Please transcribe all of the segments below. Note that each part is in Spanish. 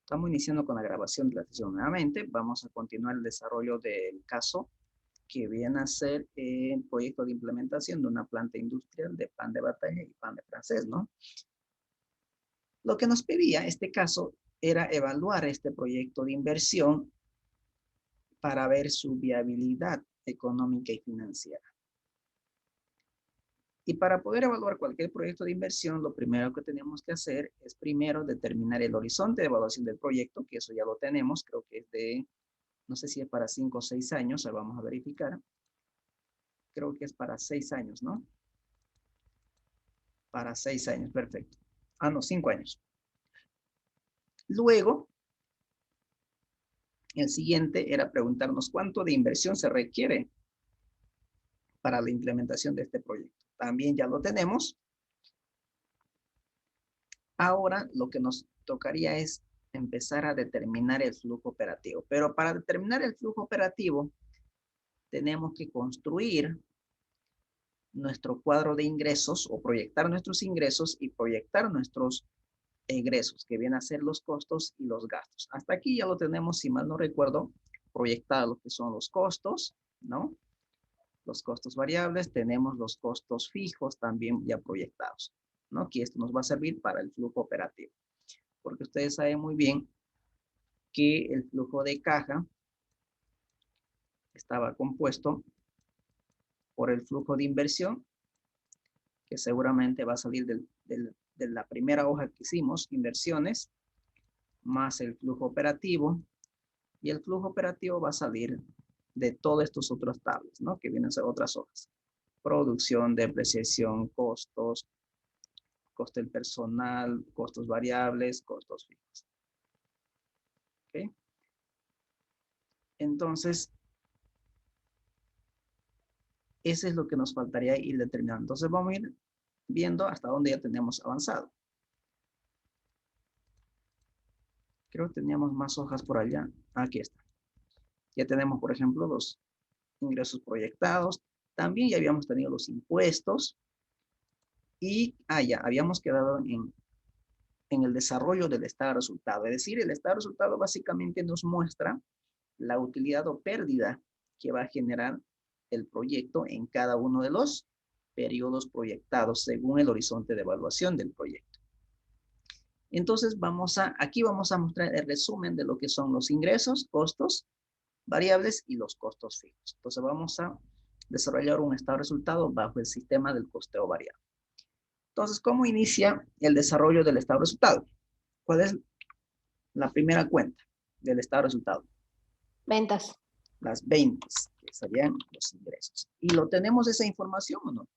Estamos iniciando con la grabación de la sesión nuevamente. Vamos a continuar el desarrollo del caso que viene a ser el proyecto de implementación de una planta industrial de pan de batalla y pan de francés, ¿no? Lo que nos pedía este caso era evaluar este proyecto de inversión para ver su viabilidad económica y financiera. Y para poder evaluar cualquier proyecto de inversión, lo primero que tenemos que hacer es primero determinar el horizonte de evaluación del proyecto, que eso ya lo tenemos, creo que es de, no sé si es para 5 o 6 años, ahora vamos a verificar. Creo que es para 6 años, ¿no? Para 6 años, perfecto. Ah, no, 5 años. Luego, el siguiente era preguntarnos cuánto de inversión se requiere para la implementación de este proyecto. También ya lo tenemos. Ahora lo que nos tocaría es empezar a determinar el flujo operativo. Pero para determinar el flujo operativo, tenemos que construir nuestro cuadro de ingresos o proyectar nuestros ingresos y proyectar nuestros egresos, que vienen a ser los costos y los gastos. Hasta aquí ya lo tenemos, si mal no recuerdo, proyectado lo que son los costos, ¿no? Los costos variables, tenemos los costos fijos también ya proyectados, ¿no? Que esto nos va a servir para el flujo operativo, porque ustedes saben muy bien que el flujo de caja estaba compuesto por el flujo de inversión, que seguramente va a salir de la primera hoja que hicimos, inversiones, más el flujo operativo, y el flujo operativo va a salir de todos estos otros tablas, ¿no? Que vienen a ser otras hojas. Producción, depreciación, costos, costo del personal, costos variables, costos fijos. ¿Ok? Entonces, ese es lo que nos faltaría ir determinando. Entonces, vamos a ir viendo hasta dónde ya tenemos avanzado. Creo que teníamos más hojas por allá. Aquí está. Ya tenemos, por ejemplo, los ingresos proyectados. También ya habíamos tenido los impuestos. Y ya habíamos quedado en el desarrollo del estado de resultado. Es decir, el estado de resultado básicamente nos muestra la utilidad o pérdida que va a generar el proyecto en cada uno de los periodos proyectados según el horizonte de evaluación del proyecto. Entonces, aquí vamos a mostrar el resumen de lo que son los ingresos, costos variables y los costos fijos. Entonces, vamos a desarrollar un estado de resultado bajo el sistema del costeo variable. Entonces, ¿cómo inicia el desarrollo del estado de resultado? ¿Cuál es la primera cuenta del estado de resultado? Ventas. Las ventas, que serían los ingresos. ¿Y lo tenemos esa información o no?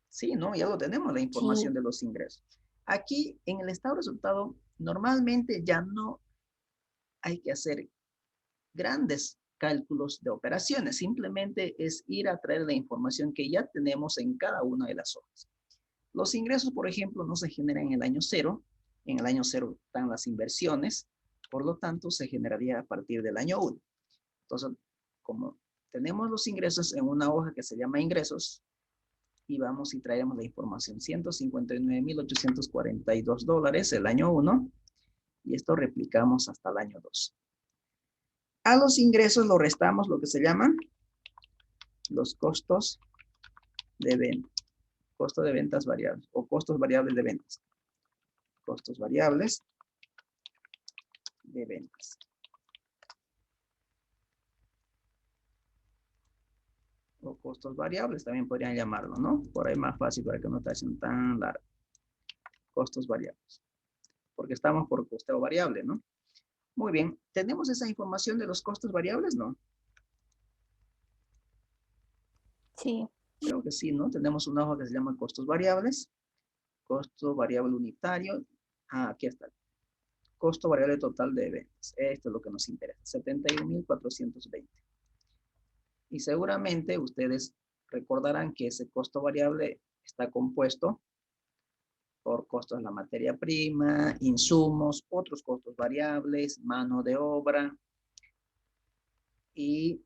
Sí, ¿no? Ya lo tenemos, la información Sí. de los ingresos. Aquí, en el estado de resultado, normalmente ya no hay que hacer grandes cálculos de operaciones. Simplemente es ir a traer la información que ya tenemos en cada una de las hojas. Los ingresos, por ejemplo, no se generan en el año cero. En el año cero están las inversiones. Por lo tanto, se generaría a partir del año 1. Entonces, como tenemos los ingresos en una hoja que se llama ingresos, y vamos y traemos la información. $159,842 el año 1, y esto replicamos hasta el año 2. A los ingresos lo restamos lo que se llaman los costos de venta. Costo de ventas variables o costos variables de ventas. Costos variables de ventas. O costos variables también podrían llamarlo, ¿no? Por ahí más fácil para que no esté haciendo tan largo. Costos variables. Porque estamos por costeo variable, ¿no? Muy bien. ¿Tenemos esa información de los costos variables? No. Sí. Creo que sí, ¿no? Tenemos una hoja que se llama costos variables. Costo variable unitario. Aquí está. Costo variable total de ventas. Esto es lo que nos interesa. 71,420. Y seguramente ustedes recordarán que ese costo variable está compuesto por costos de la materia prima, insumos, otros costos variables, mano de obra y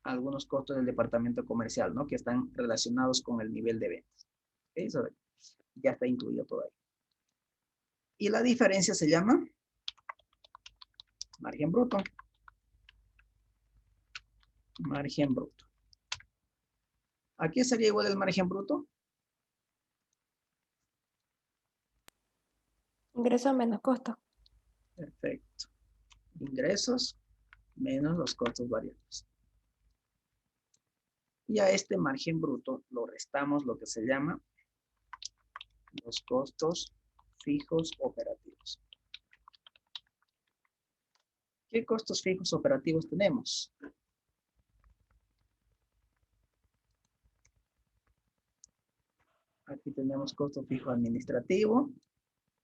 algunos costos del departamento comercial, ¿no? Que están relacionados con el nivel de ventas. Eso ya está incluido todo ahí. Y la diferencia se llama margen bruto. Margen bruto. ¿A qué sería igual el margen bruto? Ingreso menos costo. Perfecto. Ingresos menos los costos variables. Y a este margen bruto lo restamos lo que se llama los costos fijos operativos. ¿Qué costos fijos operativos tenemos? Aquí tenemos costo fijo administrativo,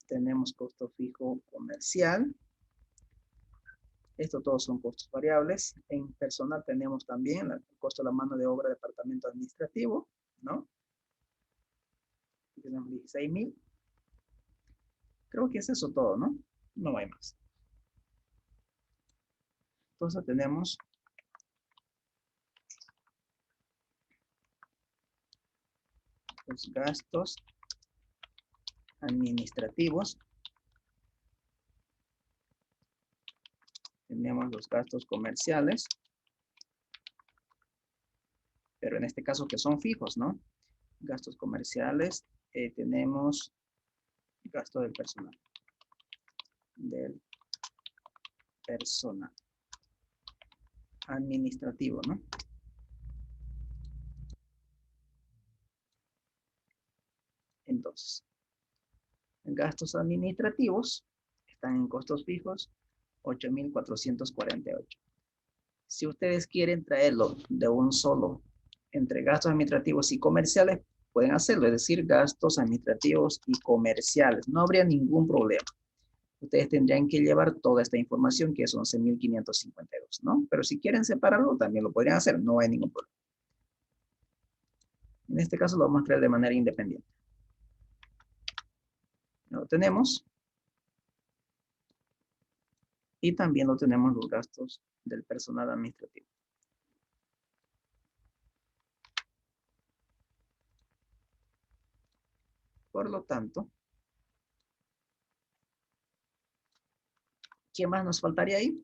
tenemos costo fijo comercial. Estos todos son costos variables. En personal tenemos también el costo de la mano de obra departamento administrativo, ¿no? Aquí tenemos 16,000. Creo que es eso todo, ¿no? No hay más. Entonces tenemos los gastos administrativos. Tenemos los gastos comerciales. Pero en este caso que son fijos, ¿no? Gastos comerciales. Tenemos gasto del personal. Del personal. Administrativo, ¿no? Entonces, gastos administrativos están en costos fijos 8,448. Si ustedes quieren traerlo de un solo entre gastos administrativos y comerciales, pueden hacerlo, es decir, gastos administrativos y comerciales. No habría ningún problema. Ustedes tendrían que llevar toda esta información, que es 11,552, ¿no? Pero si quieren separarlo, también lo podrían hacer, no hay ningún problema. En este caso lo vamos a crear de manera independiente. Lo tenemos. Y también lo tenemos los gastos del personal administrativo. Por lo tanto, ¿qué más nos faltaría ahí?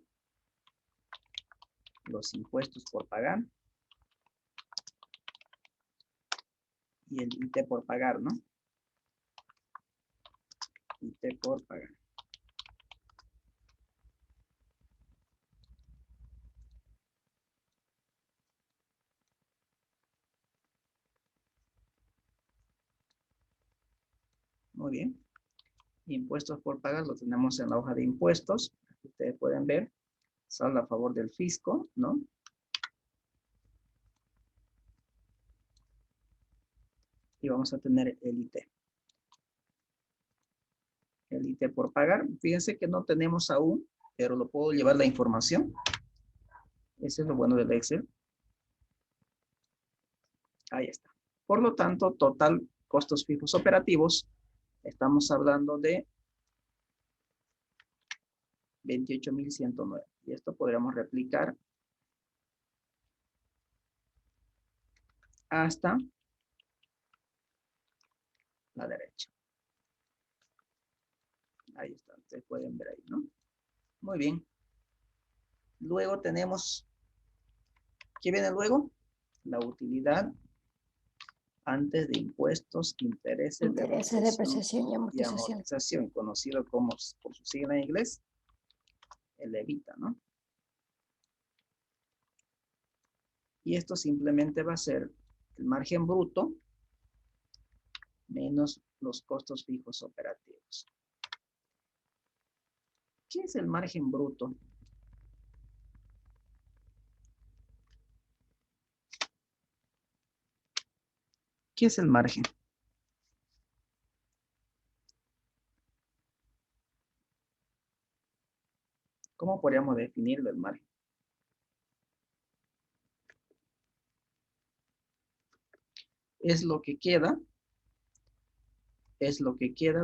Los impuestos por pagar. Y el IT por pagar, ¿no? IT por pagar. Muy bien. Impuestos por pagar lo tenemos en la hoja de impuestos. Aquí ustedes pueden ver. Saldo a favor del fisco, ¿no? Y vamos a tener el IT. El IT por pagar. Fíjense que no tenemos aún, pero lo puedo llevar la información. Ese es lo bueno del Excel. Ahí está. Por lo tanto, total costos fijos operativos, estamos hablando de 28,109. Y esto podríamos replicar hasta la derecha. Ahí está, ustedes pueden ver ahí, ¿no? Muy bien. Luego tenemos, ¿qué viene luego? La utilidad antes de impuestos, intereses, Intereses, depreciación y y amortización. amortización, conocido como, por su sigla en inglés, el EBITA, ¿no? Y esto simplemente va a ser el margen bruto menos los costos fijos operativos. ¿Qué es el margen bruto? ¿Qué es el margen? ¿Cómo podríamos definirlo el margen? Es lo que queda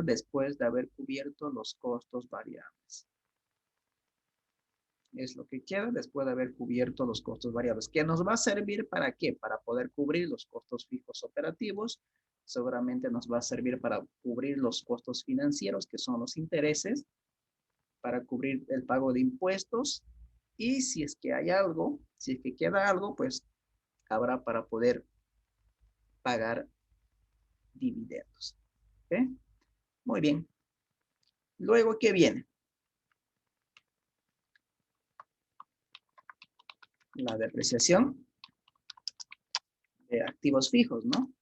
después de haber cubierto los costos variables. Es lo que queda después de haber cubierto los costos variables. ¿Que nos va a servir para qué? Para poder cubrir los costos fijos operativos, seguramente nos va a servir para cubrir los costos financieros, que son los intereses, para cubrir el pago de impuestos, y si es que hay algo, si es que queda algo, pues habrá para poder pagar dividendos. ¿Ok? Muy bien. Luego, ¿qué viene? La depreciación de activos fijos, ¿no?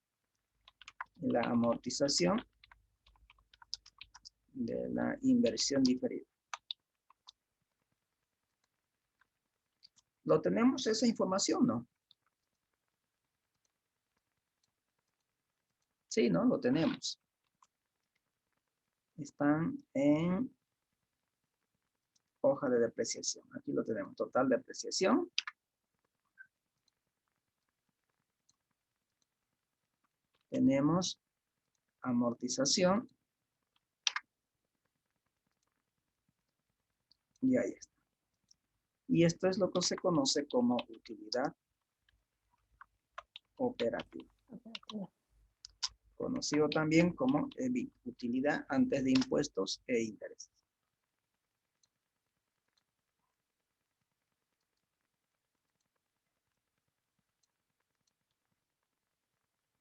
La amortización de la inversión diferida. ¿Lo tenemos esa información, no? Sí, ¿no? Lo tenemos. Están en hoja de depreciación. Aquí lo tenemos. Total depreciación. Tenemos amortización. Y ahí está. Y esto es lo que se conoce como utilidad operativa. Conocido también como EBIT, utilidad antes de impuestos e intereses.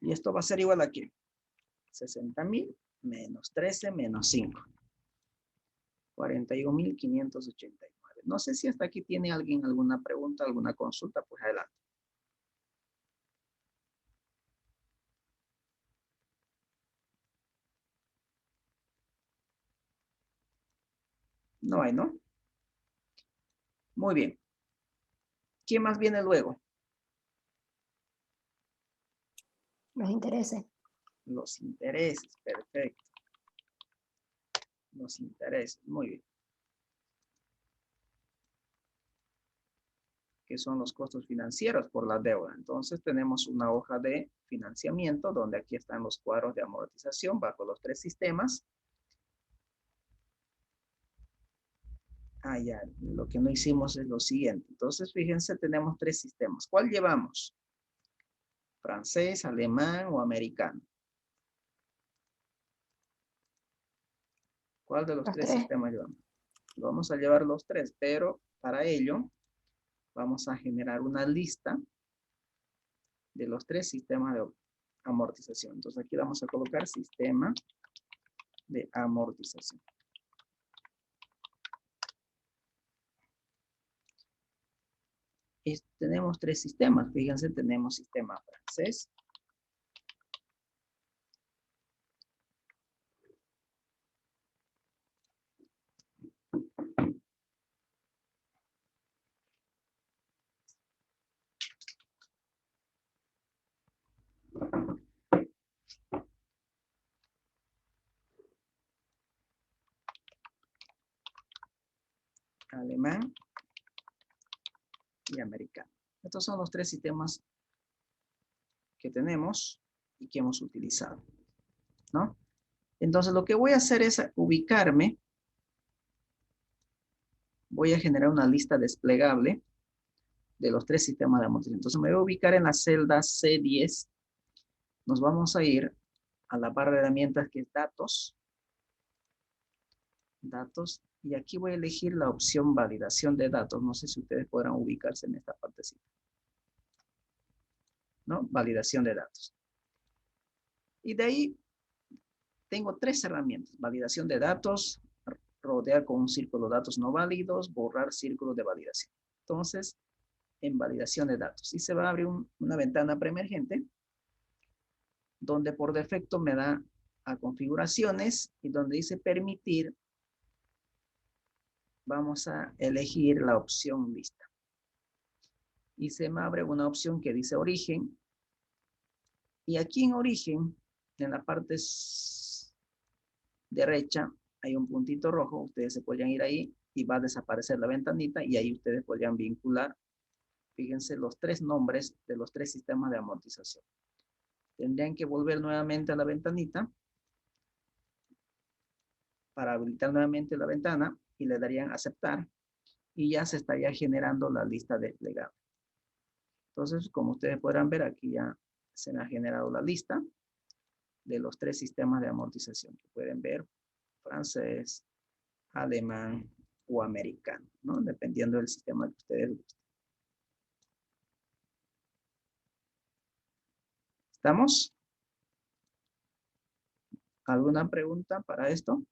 Y esto va a ser igual a ¿qué? 60,000 menos 13 menos 5. 41,589. No sé si hasta aquí tiene alguien alguna pregunta, alguna consulta, pues adelante. No hay, ¿no? Muy bien. ¿Quién más viene luego? Los intereses. Los intereses, perfecto. Los intereses, muy bien. Que son los costos financieros por la deuda. Entonces tenemos una hoja de financiamiento donde aquí están los cuadros de amortización bajo los tres sistemas. Ya, lo que no hicimos es lo siguiente. Entonces, fíjense, tenemos tres sistemas. ¿Cuál llevamos? ¿Francés, alemán o americano? ¿Cuál de los Los tres tres. sistemas llevamos? Vamos a llevar los tres, pero para ello vamos a generar una lista de los tres sistemas de amortización. Entonces, aquí vamos a colocar sistema de amortización. Tenemos tres sistemas. Fíjense, tenemos sistema francés, alemán y americano. Estos son los tres sistemas que tenemos y que hemos utilizado, ¿no? Entonces, lo que voy a hacer es ubicarme. Voy a generar una lista desplegable de los tres sistemas de amortización. Entonces, me voy a ubicar en la celda C10. Nos vamos a ir a la barra de herramientas que es datos. Datos. Y aquí voy a elegir la opción validación de datos. No sé si ustedes podrán ubicarse en esta partecita, ¿no? Validación de datos. Y de ahí tengo tres herramientas. Validación de datos, rodear con un círculo de datos no válidos, borrar círculos de validación. Entonces, en validación de datos. Y se va a abrir una ventana preemergente donde por defecto me da a configuraciones y donde dice permitir, vamos a elegir la opción lista. Y se me abre una opción que dice origen. Y aquí en origen, en la parte derecha, hay un puntito rojo. Ustedes se podrían ir ahí y va a desaparecer la ventanita y ahí ustedes podrían vincular, fíjense, los tres nombres de los tres sistemas de amortización. Tendrían que volver nuevamente a la ventanita para habilitar nuevamente la ventana y le darían aceptar y ya se estaría generando la lista desplegable. Entonces, como ustedes podrán ver, aquí ya se me ha generado la lista. de los tres sistemas de amortización que pueden ver, francés, alemán o americano, ¿no? Dependiendo del sistema que ustedes gusten. ¿Estamos? ¿Alguna pregunta para esto?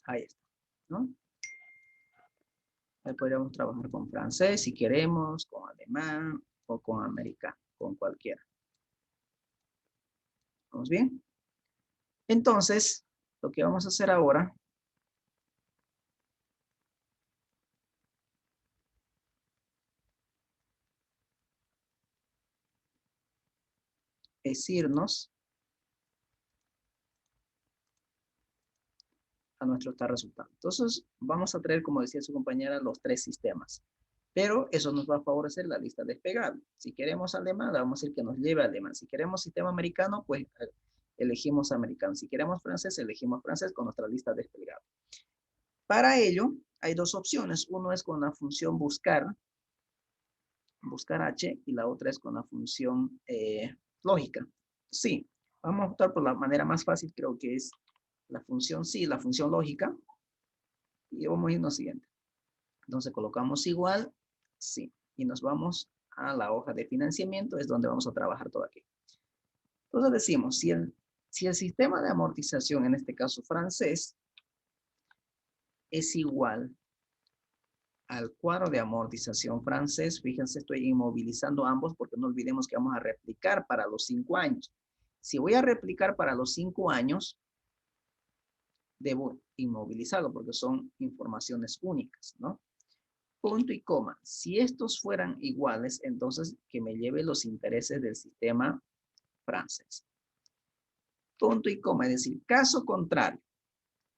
Ahí está, ¿no? Ahí podríamos trabajar con francés si queremos, con alemán o con americano, con cualquiera. ¿Vamos bien? Entonces, lo que vamos a hacer ahora es irnos a nuestro tal resultado. Entonces, vamos a traer, como decía su compañera, los tres sistemas. Pero eso nos va a favorecer la lista desplegable. Si queremos alemán, vamos a decir que nos lleve a alemán. Si queremos sistema americano, pues elegimos americano. Si queremos francés, elegimos francés con nuestra lista desplegable. Para ello, hay dos opciones. Uno es con la función buscar H, y la otra es con la función lógica. Sí, vamos a optar por la manera más fácil, creo que es la función sí, la función lógica. Y vamos a irnos siguiente. Entonces colocamos igual, sí, y nos vamos a la hoja de financiamiento, es donde vamos a trabajar todo aquí. Entonces decimos, si el sistema de amortización, en este caso francés, es igual al cuadro de amortización francés, fíjense, estoy inmovilizando ambos porque no olvidemos que vamos a replicar para los 5 años. Si voy a replicar para los 5 años, debo inmovilizarlo porque son informaciones únicas, ¿no? Punto y coma. Si estos fueran iguales, entonces que me lleve los intereses del sistema francés. Punto y coma, es decir, caso contrario.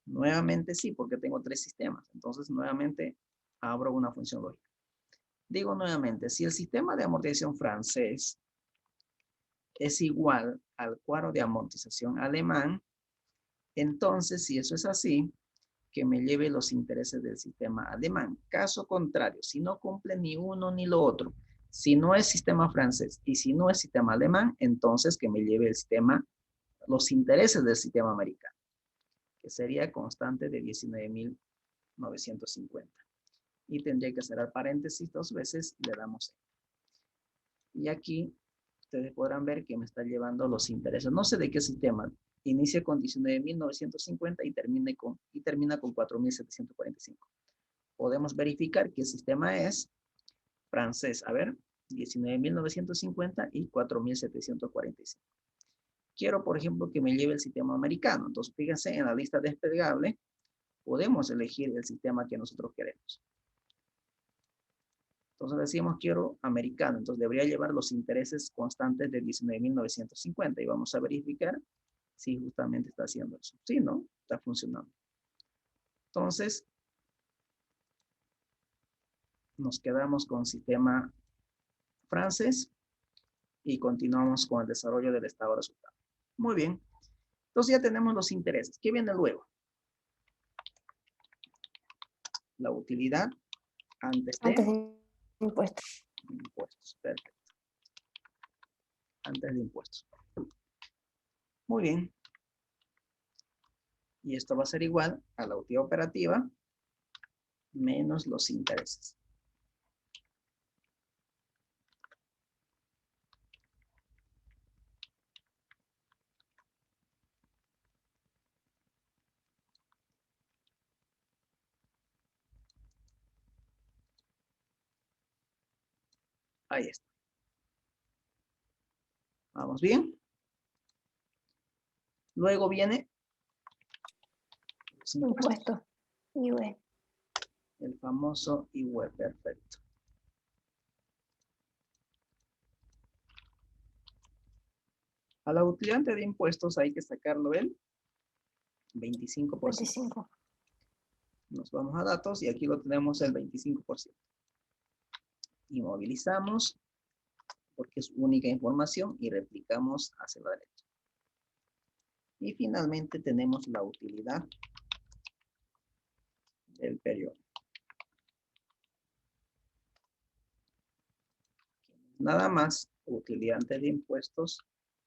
Nuevamente sí, porque tengo tres sistemas. Entonces, nuevamente abro una función lógica. Digo nuevamente, si el sistema de amortización francés es igual al cuadro de amortización alemán, entonces, si eso es así, que me lleve los intereses del sistema alemán. Caso contrario, si no cumple ni uno ni lo otro, si no es sistema francés y si no es sistema alemán, entonces que me lleve el sistema, los intereses del sistema americano, que sería constante de 19.950. Y tendría que cerrar paréntesis 2 veces y le damos. Y aquí ustedes podrán ver que me está llevando los intereses. No sé de qué sistema. Inicia con 19.950 y termina con 4.745. Podemos verificar que el sistema es francés. A ver, 19.950 y 4.745. Quiero, por ejemplo, que me lleve el sistema americano. Entonces, fíjense, en la lista desplegable podemos elegir el sistema que nosotros queremos. Entonces decimos quiero americano, entonces debería llevar los intereses constantes de 19.950 y vamos a verificar si justamente está haciendo eso. Sí, ¿no? Está funcionando. Entonces, nos quedamos con sistema francés y continuamos con el desarrollo del estado de resultado. Muy bien. Entonces ya tenemos los intereses. ¿Qué viene luego? La utilidad antes de impuestos. Impuestos. Perfecto. Antes de impuestos. Muy bien. Y esto va a ser igual a la utilidad operativa menos los intereses. Ahí está. ¿Vamos bien? Luego viene los impuestos. IVA. El famoso IVA, perfecto. A la utilidad de impuestos hay que sacarlo el 25%. 25. Nos vamos a datos y aquí lo tenemos el 25%. Inmovilizamos porque es única información y replicamos hacia la derecha. Y finalmente tenemos la utilidad del periodo. Nada más utilidad de impuestos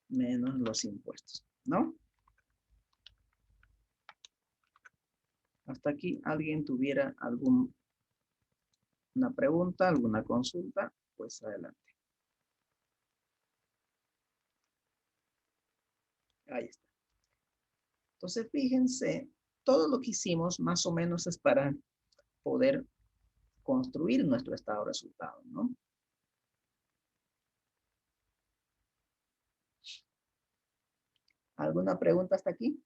menos los impuestos, ¿no? Hasta aquí, ¿alguien tuviera alguna pregunta, alguna consulta? Pues adelante. Ahí está. Entonces, fíjense, todo lo que hicimos más o menos es para poder construir nuestro estado de resultado, ¿no? ¿Alguna pregunta hasta aquí?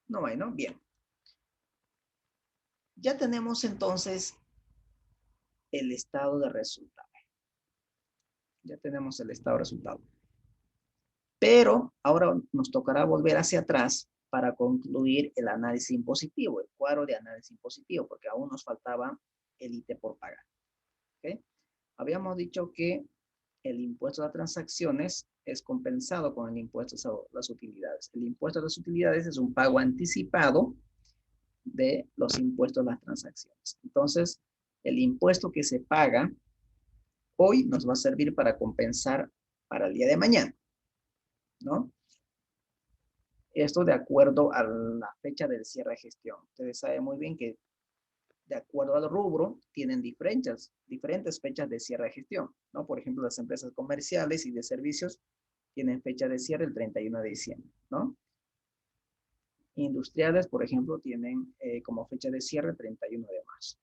No hay, ¿no? Bien. Ya tenemos entonces el estado de resultado. Ya tenemos el estado de resultado. Pero ahora nos tocará volver hacia atrás para concluir el análisis impositivo, el cuadro de análisis impositivo, porque aún nos faltaba el ítem por pagar. ¿Okay? Habíamos dicho que el impuesto a las transacciones es compensado con el impuesto a las utilidades. El impuesto a las utilidades es un pago anticipado de los impuestos a las transacciones. Entonces, el impuesto que se paga hoy nos va a servir para compensar para el día de mañana, ¿no? Esto de acuerdo a la fecha del cierre de gestión. Ustedes saben muy bien que de acuerdo al rubro tienen diferentes fechas de cierre de gestión, ¿no? Por ejemplo, las empresas comerciales y de servicios tienen fecha de cierre el 31 de diciembre, ¿no? Industriales, por ejemplo, tienen como fecha de cierre el 31 de marzo.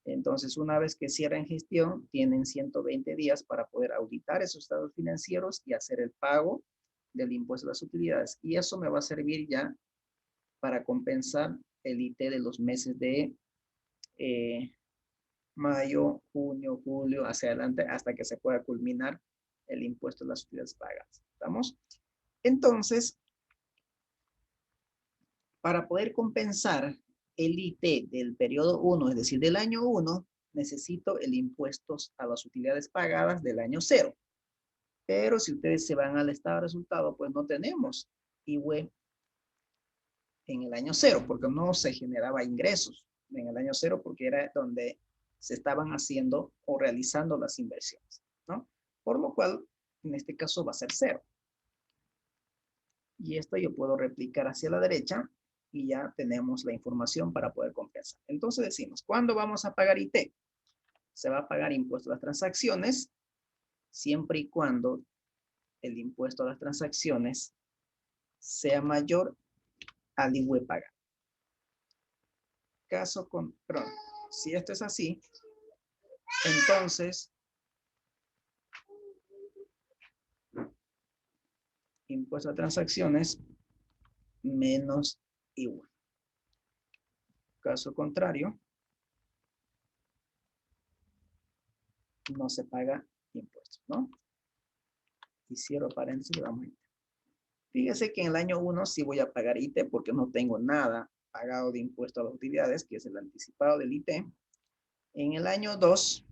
Entonces, una vez que cierren gestión, tienen 120 días para poder auditar esos estados financieros y hacer el pago del impuesto a las utilidades. Y eso me va a servir ya para compensar el IT de los meses de mayo, junio, julio, hacia adelante, hasta que se pueda culminar el impuesto a las utilidades pagadas. ¿Estamos? Entonces, para poder compensar el IT del periodo 1, es decir, del año 1, necesito el impuesto a las utilidades pagadas del año 0. Pero si ustedes se van al estado de resultado, pues no tenemos IWE en el año 0, porque no se generaba ingresos en el año 0, porque era donde se estaban haciendo o realizando las inversiones, ¿no? Por lo cual, en este caso va a ser 0. Y esto yo puedo replicar hacia la derecha y ya tenemos la información para poder compensar. Entonces decimos, ¿cuándo vamos a pagar IT? Se va a pagar impuesto a las transacciones siempre y cuando el impuesto a las transacciones sea mayor al IWE pagado. Perdón, si esto es así, entonces impuesto a transacciones menos IWE. Caso contrario, no se paga impuestos, ¿no? Y cierro paréntesis, vamos a ir. Fíjese que en el año 1 sí voy a pagar IT porque no tengo nada pagado de impuesto a las utilidades, que es el anticipado del IT. En el año 2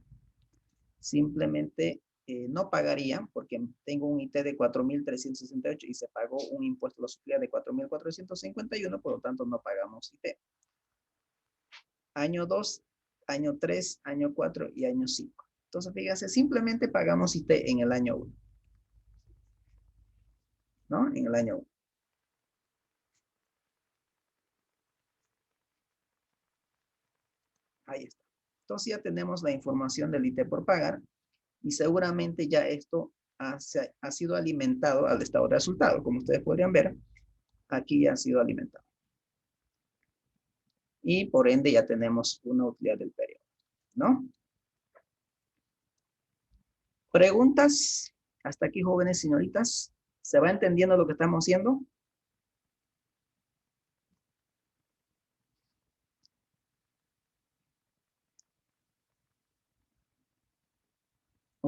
simplemente no pagaría porque tengo un IT de 4.368 y se pagó un impuesto a las utilidades de 4.451, por lo tanto no pagamos IT. Año 2, año 3, año 4 y año 5. Entonces, fíjese, simplemente pagamos IT en el año 1. ¿No? En el año 1. Ahí está. Entonces ya tenemos la información del IT por pagar y seguramente ya esto ha sido alimentado al estado de resultado. Como ustedes podrían ver, aquí ya ha sido alimentado. Y por ende ya tenemos una utilidad del periodo, ¿no? ¿Preguntas? Hasta aquí, jóvenes señoritas. ¿Se va entendiendo lo que estamos haciendo?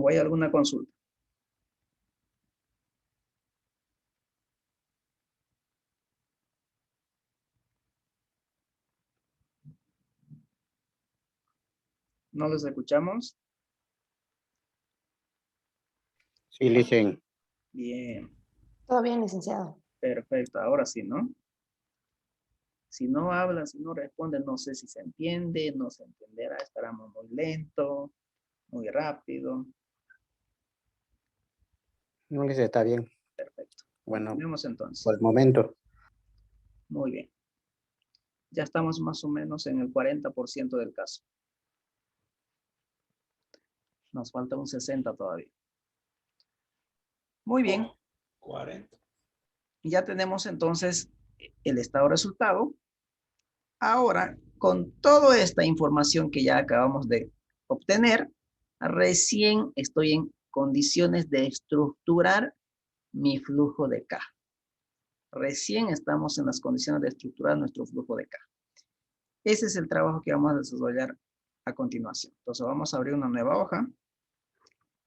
¿O hay alguna consulta? ¿No les escuchamos? Sí, listen. Bien, Todo bien, licenciado. perfecto. Ahora sí, ¿no? Si no hablan, si no responden, no sé si se entiende, no se entenderá, estaremos muy lento, muy rápido. No les está bien. Perfecto. Bueno, Continuemos entonces. por el momento. Muy bien. Ya estamos más o menos en el 40% del caso. Nos falta un 60 todavía. Muy bien. 40. Ya tenemos entonces el estado resultado. Ahora, con toda esta información que ya acabamos de obtener, recién estoy en condiciones de estructurar mi flujo de caja. Recién estamos en las condiciones de estructurar nuestro flujo de caja. Ese es el trabajo que vamos a desarrollar a continuación. Entonces vamos a abrir una nueva hoja.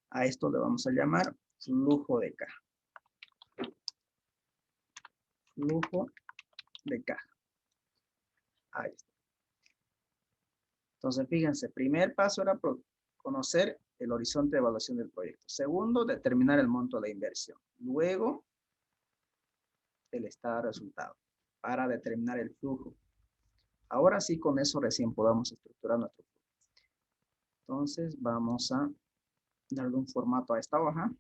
A esto le vamos a llamar flujo de caja. Flujo de caja. Ahí está. Entonces, fíjense, primer paso era conocer el horizonte de evaluación del proyecto. Segundo, determinar el monto de la inversión. Luego, el estado de resultado para determinar el flujo. Ahora sí, con eso recién podamos estructurar nuestro flujo. Entonces, vamos a darle un formato a esta hoja.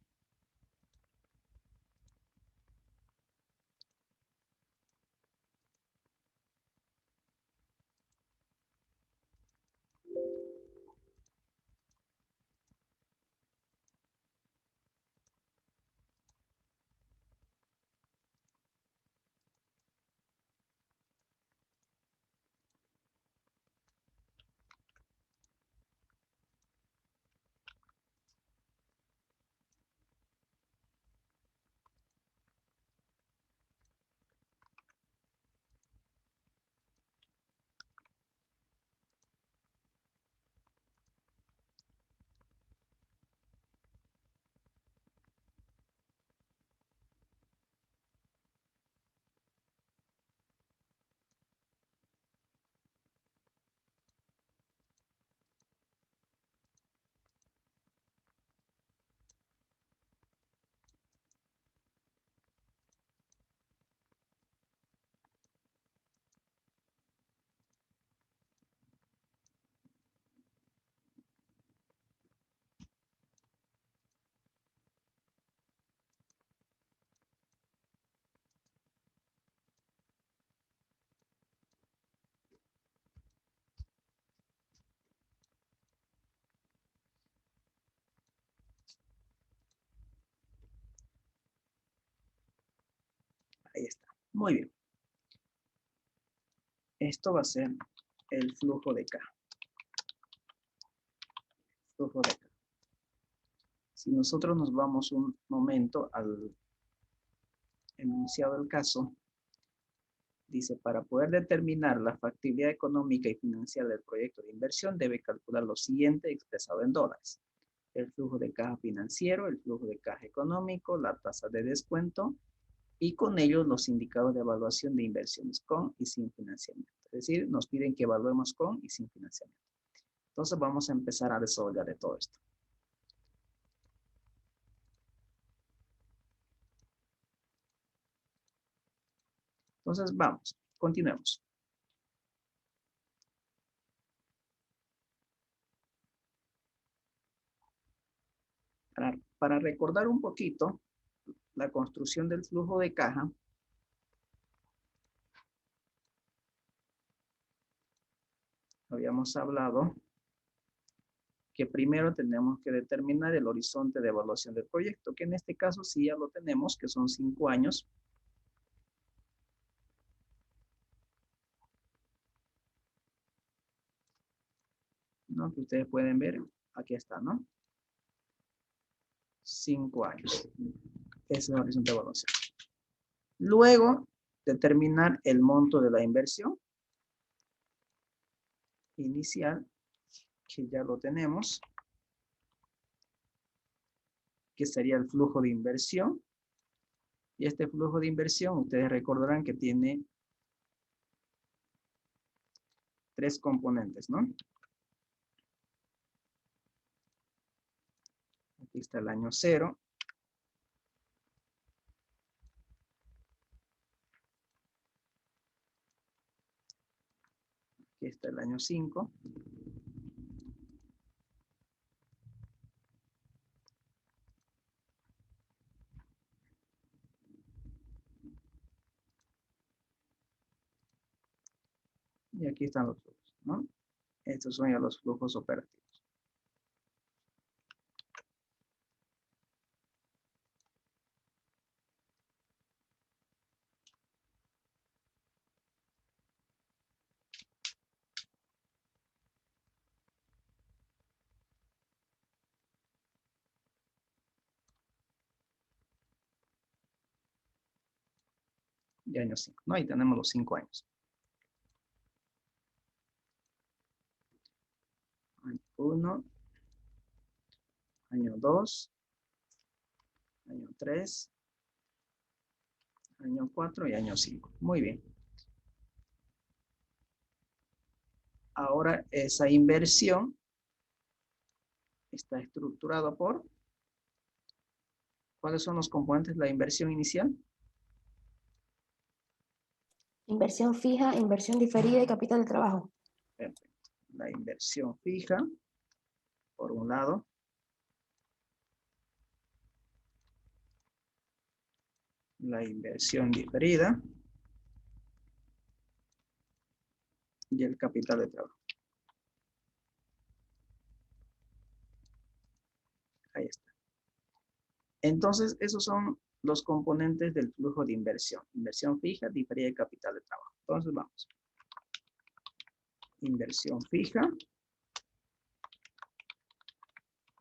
Ahí está. Muy bien. Esto va a ser el flujo de caja. Flujo de caja. Si nosotros nos vamos un momento al enunciado del caso, dice, para poder determinar la factibilidad económica y financiera del proyecto de inversión, debe calcular lo siguiente expresado en dólares. El flujo de caja financiero, el flujo de caja económico, la tasa de descuento y con ellos los indicadores de evaluación de inversiones con y sin financiamiento. Es decir, nos piden que evaluemos con y sin financiamiento. Entonces vamos a empezar a desarrollar de todo esto. Entonces vamos, continuemos. Para recordar un poquito la construcción del flujo de caja, habíamos hablado que primero tenemos que determinar el horizonte de evaluación del proyecto, que en este caso sí ya lo tenemos, que son 5 años. ¿No? Que ustedes pueden ver, aquí está, ¿no? 5 años. Ese es el horizonte de evaluación. Luego, determinar el monto de la inversión inicial, que ya lo tenemos. que sería el flujo de inversión. Y este flujo de inversión, ustedes recordarán que tiene 3 componentes, ¿no? Aquí está el año 0. Aquí está el año 5. Y aquí están los flujos, ¿no? Estos son ya los flujos operativos. Y año 5, ¿no? Ahí tenemos los 5 años. Año 1, año 2, año 3, año 4 y año 5. Muy bien. Ahora esa inversión está estructurada por... ¿Cuáles son los componentes de la inversión inicial? Inversión fija, inversión diferida y capital de trabajo. Perfecto. La inversión fija, por un lado. La inversión diferida. Y el capital de trabajo. Ahí está. Entonces, esos son los componentes del flujo de inversión. Inversión fija, diferida y capital de trabajo. Entonces, vamos. Inversión fija.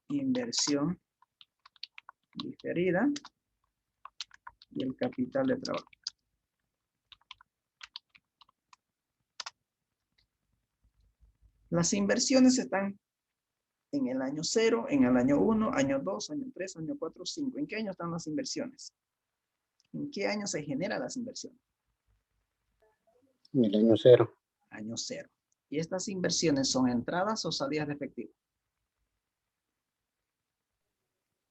Inversión diferida. Y el capital de trabajo. Las inversiones están en el año 0, en el año 1, año 2, año 3, año 4, 5. ¿En qué año están las inversiones? ¿En qué año se generan las inversiones? En el año 0. Año 0. ¿Y estas inversiones son entradas o salidas de efectivo?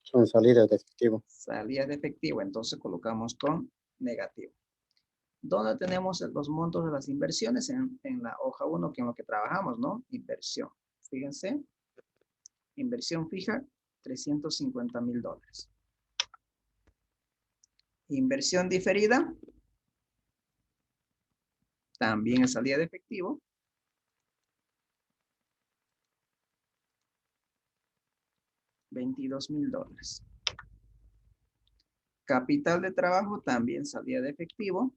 Son salidas de efectivo. Salidas de efectivo, entonces colocamos con negativo. ¿Dónde tenemos los montos de las inversiones? En la hoja 1, que es lo que trabajamos, ¿no? Inversión. Fíjense. Inversión fija, $350,000. Inversión diferida, también es salida de efectivo. $22,000. Capital de trabajo, también salida de efectivo.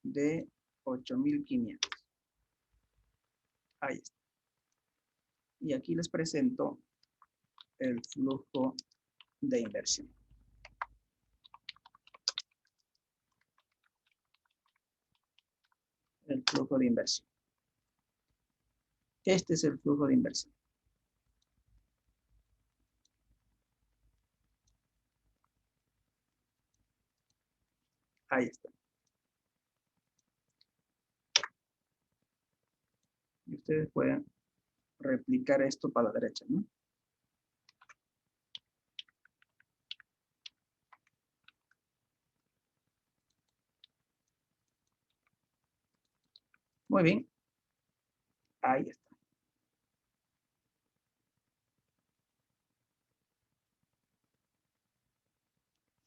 De 8,500. Ahí está. Y aquí les presento el flujo de inversión. El flujo de inversión. Este es el flujo de inversión. Ahí está. Y ustedes pueden replicar esto para la derecha, ¿no? Muy bien. Ahí está.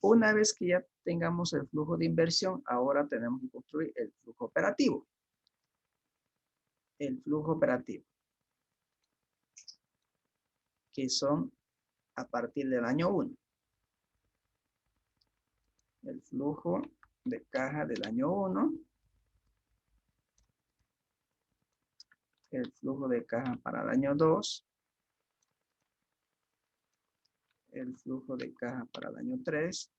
Una vez que ya tengamos el flujo de inversión, ahora tenemos que construir el flujo operativo. El flujo operativo. Que son a partir del año 1. El flujo de caja del año 1. El flujo de caja para el año 2. El flujo de caja para el año 3.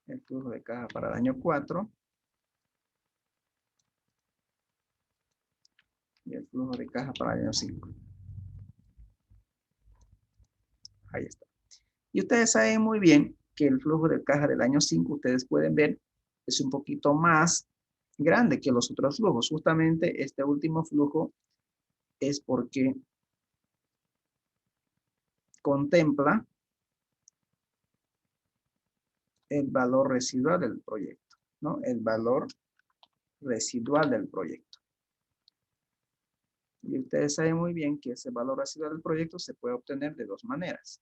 El flujo de caja para el año 4. Y flujo de caja para el año 5. Ahí está. Y ustedes saben muy bien que el flujo de caja del año 5, ustedes pueden ver, es un poquito más grande que los otros flujos. Justamente este último flujo es porque contempla el valor residual del proyecto, ¿no? El valor residual del proyecto. Y ustedes saben muy bien que ese valor residual del proyecto se puede obtener de dos maneras.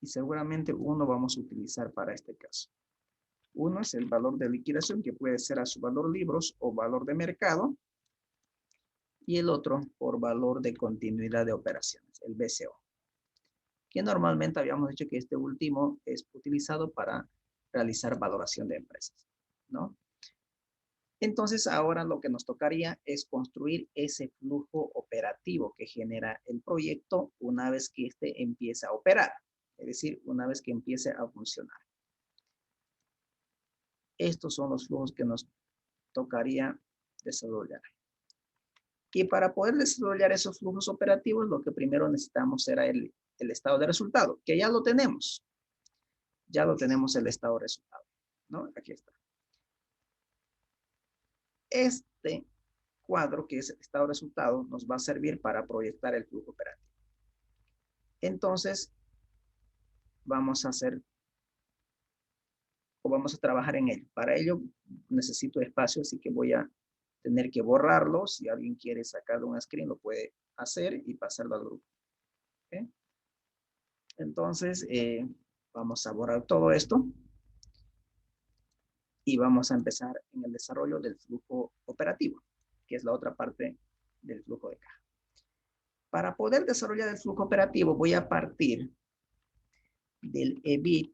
Y seguramente uno vamos a utilizar para este caso. Uno es el valor de liquidación, que puede ser a su valor libros o valor de mercado. Y el otro por valor de continuidad de operaciones, el BCO. Que normalmente habíamos dicho que este último es utilizado para realizar valoración de empresas, ¿no? Entonces ahora lo que nos tocaría es construir ese flujo operativo que genera el proyecto una vez que éste empieza a operar, es decir, una vez que empiece a funcionar. Estos son los flujos que nos tocaría desarrollar. Y para poder desarrollar esos flujos operativos, lo que primero necesitamos era el estado de resultado, que ya lo tenemos. Ya lo tenemos el estado de resultado, ¿no? Aquí está. Este cuadro, que es el estado de resultado, nos va a servir para proyectar el flujo operativo. Entonces, vamos a hacer, o vamos a trabajar en ello. Para ello, necesito espacio, así que voy a tener que borrarlo. Si alguien quiere sacar un screen, lo puede hacer y pasarlo al grupo. ¿Okay? Entonces, vamos a borrar todo esto. Y vamos a empezar en el desarrollo del flujo operativo, que es la otra parte del flujo de caja. Para poder desarrollar el flujo operativo, voy a partir del EBIT,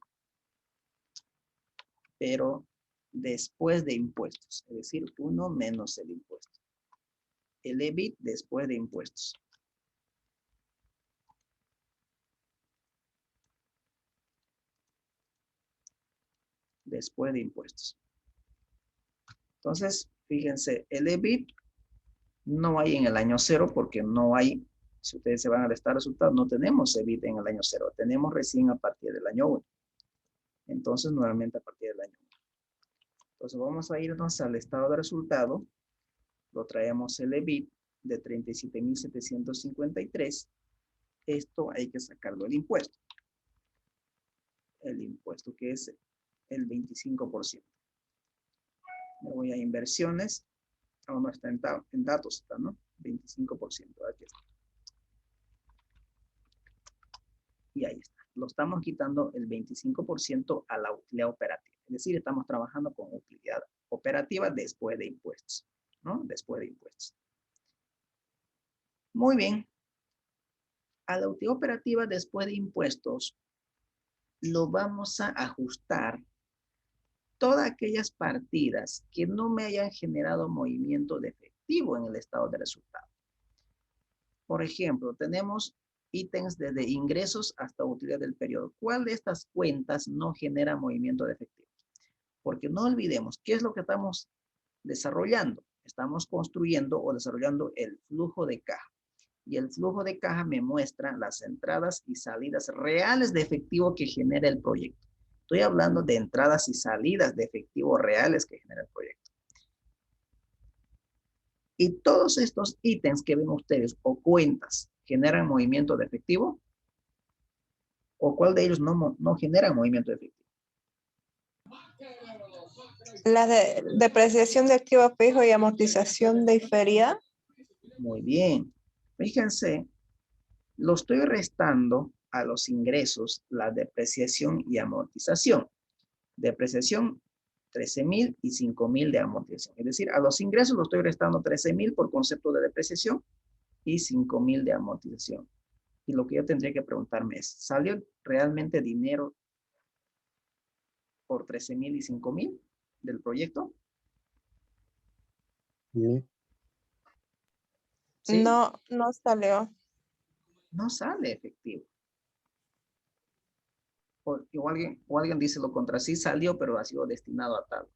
pero después de impuestos, es decir, 1 menos el impuesto. El EBIT después de impuestos. Después de impuestos. Entonces, fíjense, el EBIT no hay en el año 0 porque no hay, si ustedes se van al estado de resultados, no tenemos EBIT en el año 0, tenemos recién a partir del año 1. Entonces, nuevamente a partir del año 1. Entonces, vamos a irnos al estado de resultado, lo traemos el EBIT de 37,753. Esto hay que sacarlo el impuesto. El impuesto que es el 25%. Me voy a inversiones. Aún no está en datos, está, ¿no? 25%. Aquí está. Y ahí está. Lo estamos quitando el 25% a la utilidad operativa. Es decir, estamos trabajando con utilidad operativa después de impuestos, ¿no? Después de impuestos. Muy bien. A la utilidad operativa después de impuestos, lo vamos a ajustar todas aquellas partidas que no me hayan generado movimiento de efectivo en el estado de resultado. Por ejemplo, tenemos ítems desde ingresos hasta utilidad del periodo. ¿Cuál de estas cuentas no genera movimiento de efectivo? Porque no olvidemos, ¿qué es lo que estamos desarrollando? Estamos construyendo o desarrollando el flujo de caja. Y el flujo de caja me muestra las entradas y salidas reales de efectivo que genera el proyecto. Estoy hablando de entradas y salidas de efectivo reales que genera el proyecto. Y todos estos ítems que ven ustedes o cuentas generan movimiento de efectivo, o cuál de ellos no generan movimiento de efectivo. La de depreciación de activo fijo y amortización diferida. Muy bien. Fíjense, lo estoy restando a los ingresos, la depreciación y amortización. Depreciación, 13,000 y 5,000 de amortización. Es decir, a los ingresos lo estoy restando 13,000 por concepto de depreciación y 5,000 de amortización. Y lo que yo tendría que preguntarme es, ¿salió realmente dinero por 13,000 y 5,000 del proyecto? Sí. ¿Sí? No, no salió. No sale efectivo. O alguien dice lo contrario, sí salió, pero ha sido destinado a tal.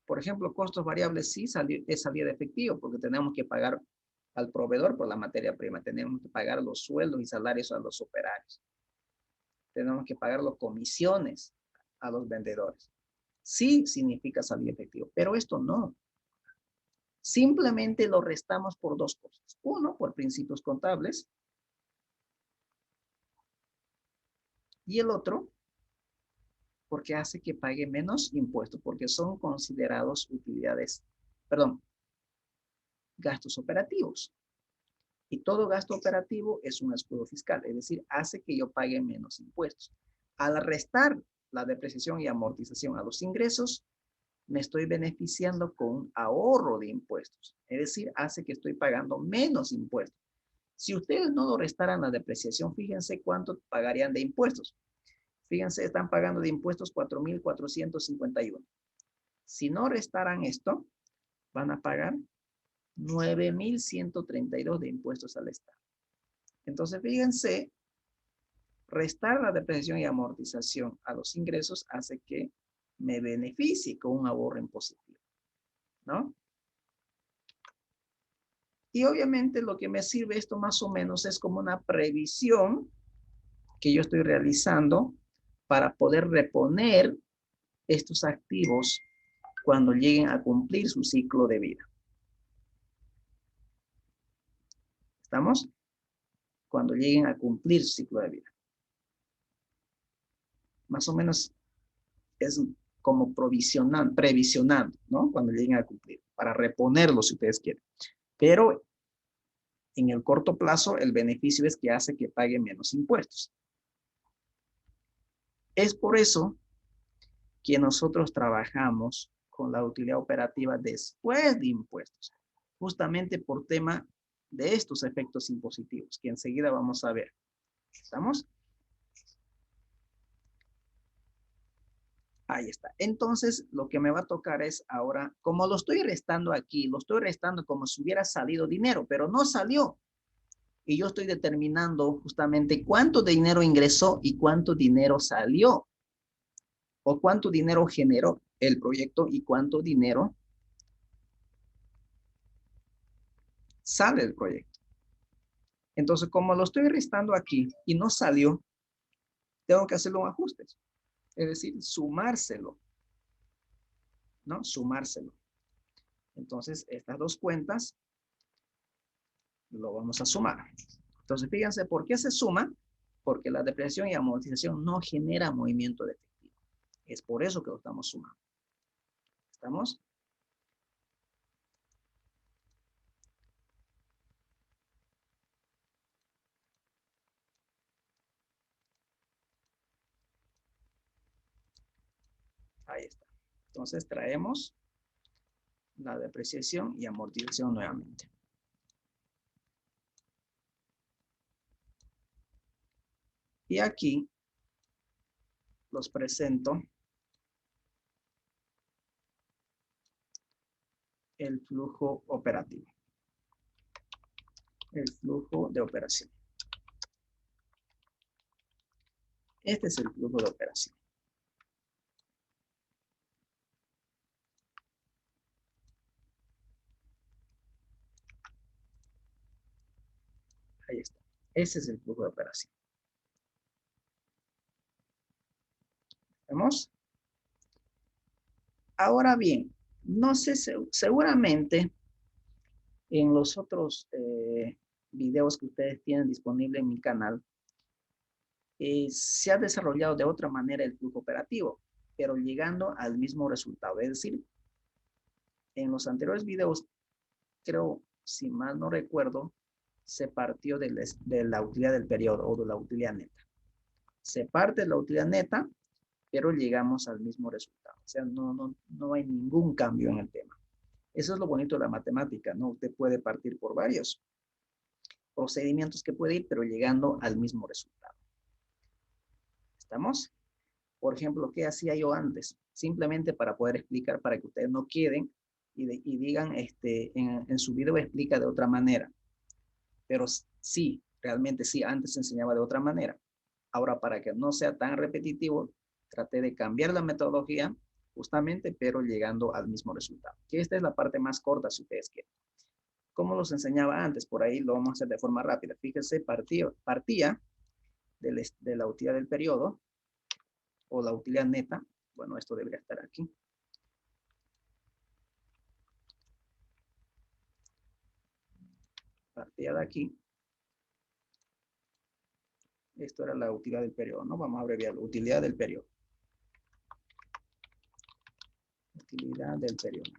Por ejemplo, costos variables sí es salida de efectivo porque tenemos que pagar al proveedor por la materia prima. Tenemos que pagar los sueldos y salarios a los operarios. Tenemos que pagar las comisiones a los vendedores. Sí significa salida de efectivo, pero esto no. Simplemente lo restamos por dos cosas. Uno, por principios contables. Y el otro, porque hace que pague menos impuestos, porque son considerados utilidades, perdón, gastos operativos. Y todo gasto operativo es un escudo fiscal, es decir, hace que yo pague menos impuestos. Al restar la depreciación y amortización a los ingresos, me estoy beneficiando con un ahorro de impuestos. Es decir, hace que estoy pagando menos impuestos. Si ustedes no lo restaran la depreciación, fíjense cuánto pagarían de impuestos. Fíjense, están pagando de impuestos 4.451. Si no restaran esto, van a pagar 9.132 de impuestos al Estado. Entonces, fíjense, restar la depreciación y amortización a los ingresos hace que me beneficie con un ahorro impositivo, ¿no? Y obviamente lo que me sirve esto más o menos es como una previsión que yo estoy realizando para poder reponer estos activos cuando lleguen a cumplir su ciclo de vida. ¿Estamos? Cuando lleguen a cumplir su ciclo de vida. Más o menos es como previsionando, ¿no? Cuando lleguen a cumplir, para reponerlo si ustedes quieren. Pero en el corto plazo, el beneficio es que hace que pague menos impuestos. Es por eso que nosotros trabajamos con la utilidad operativa después de impuestos, justamente por tema de estos efectos impositivos, que enseguida vamos a ver. ¿Estamos? Ahí está. Entonces, lo que me va a tocar es ahora, como lo estoy restando aquí, lo estoy restando como si hubiera salido dinero, pero no salió. Y yo estoy determinando justamente cuánto dinero ingresó y cuánto dinero salió. O cuánto dinero generó el proyecto y cuánto dinero sale del proyecto. Entonces, como lo estoy restando aquí y no salió, tengo que hacerle un ajuste. Es decir, sumárselo. ¿No? Sumárselo. Entonces, estas dos cuentas lo vamos a sumar. Entonces, fíjense, ¿por qué se suma? Porque la depreciación y amortización no genera movimiento de efectivo. Es por eso que lo estamos sumando. ¿Estamos? Ahí está. Entonces, traemos la depreciación y amortización nuevamente. Y aquí los presento el flujo operativo. El flujo de operación. Este es el flujo de operación. Ahí está. Ese es el flujo de operación. ¿Vemos? Ahora bien, no sé, seguramente en los otros videos que ustedes tienen disponible en mi canal, se ha desarrollado de otra manera el flujo operativo, pero llegando al mismo resultado. Es decir, en los anteriores videos, creo, si mal no recuerdo, se partió de la utilidad del periodo o de la utilidad neta. Se parte de la utilidad neta, pero llegamos al mismo resultado. O sea, no hay ningún cambio en el tema. Eso es lo bonito de la matemática, ¿no? Usted puede partir por varios procedimientos que puede ir, pero llegando al mismo resultado. ¿Estamos? Por ejemplo, ¿qué hacía yo antes? Simplemente para poder explicar, para que ustedes no queden y digan, en su video explica de otra manera. Pero sí, realmente sí, antes se enseñaba de otra manera. Ahora, para que no sea tan repetitivo, traté de cambiar la metodología justamente, pero llegando al mismo resultado. Que esta es la parte más corta, si ustedes quieren. Como los enseñaba antes, por ahí lo vamos a hacer de forma rápida. Fíjense, partía de la utilidad del periodo, o la utilidad neta. Bueno, esto debería estar aquí. Partía de aquí. Esto era la utilidad del periodo, ¿no? Vamos a abreviarlo. Utilidad del periodo. Utilidad del periodo.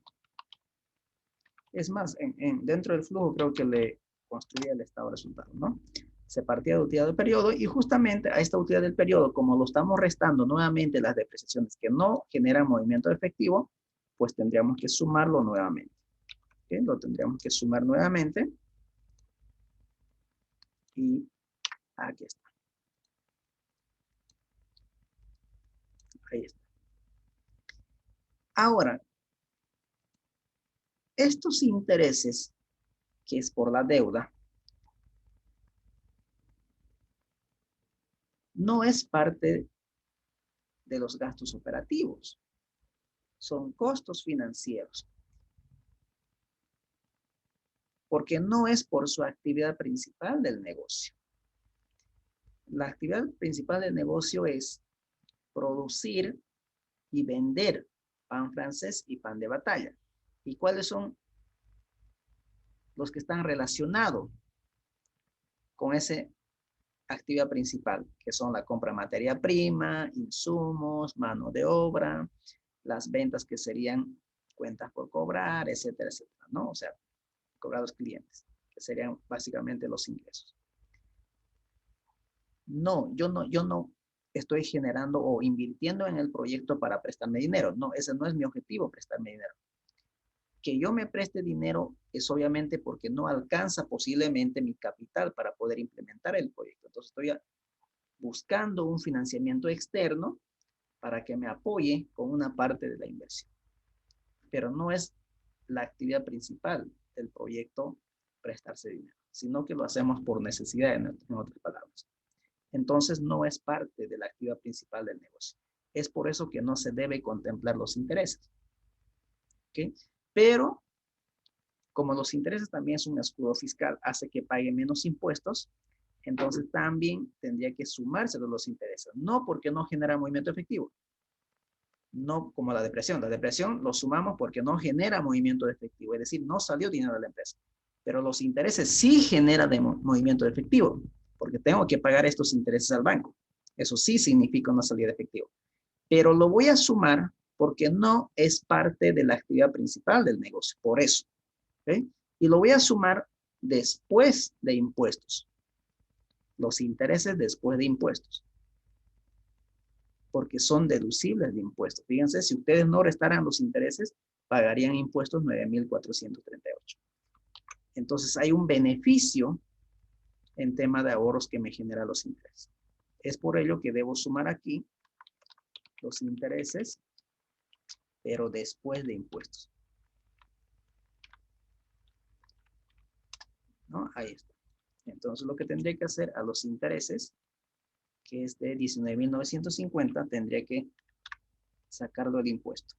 Es más, dentro del flujo creo que le construía el estado de resultado, ¿no? Se partía de utilidad del periodo y justamente a esta utilidad del periodo, como lo estamos restando nuevamente las depreciaciones que no generan movimiento efectivo, pues tendríamos que sumarlo nuevamente. ¿Okay? Lo tendríamos que sumar nuevamente. Y aquí está. Ahí está. Ahora, estos intereses, que es por la deuda, no es parte de los gastos operativos. Son costos financieros. Porque no es por su actividad principal del negocio. La actividad principal del negocio es producir y vender pan francés y pan de batalla. ¿Y cuáles son los que están relacionados con esa actividad principal? Que son la compra de materia prima, insumos, mano de obra, las ventas que serían cuentas por cobrar, etcétera, etcétera, ¿no? O sea, cobrar a los clientes, que serían básicamente los ingresos. No, yo no estoy generando o invirtiendo en el proyecto para prestarme dinero. No, ese no es mi objetivo, prestarme dinero. Que yo me preste dinero es obviamente porque no alcanza posiblemente mi capital para poder implementar el proyecto. Entonces estoy buscando un financiamiento externo para que me apoye con una parte de la inversión. Pero no es la actividad principal del proyecto prestarse dinero, sino que lo hacemos por necesidad, en otras palabras. Entonces no es parte de la actividad principal del negocio. Es por eso que no se debe contemplar los intereses. ¿Okay? Pero como los intereses también es un escudo fiscal, hace que pague menos impuestos, entonces también tendría que sumarse de los intereses. No porque no genera movimiento efectivo. No como la depresión. La depresión lo sumamos porque no genera movimiento de efectivo, es decir, no salió dinero de la empresa. Pero los intereses sí generan movimiento de efectivo, porque tengo que pagar estos intereses al banco. Eso sí significa una salida de efectivo. Pero lo voy a sumar porque no es parte de la actividad principal del negocio, por eso. ¿Okay? Y lo voy a sumar después de impuestos. Los intereses después de impuestos. Porque son deducibles de impuestos. Fíjense, si ustedes no restaran los intereses, pagarían impuestos 9,438. Entonces hay un beneficio en tema de ahorros que me genera los intereses. Es por ello que debo sumar aquí los intereses, pero después de impuestos. ¿No? Ahí está. Entonces lo que tendría que hacer a los intereses, que es de 19,950, tendría que sacarlo del impuesto.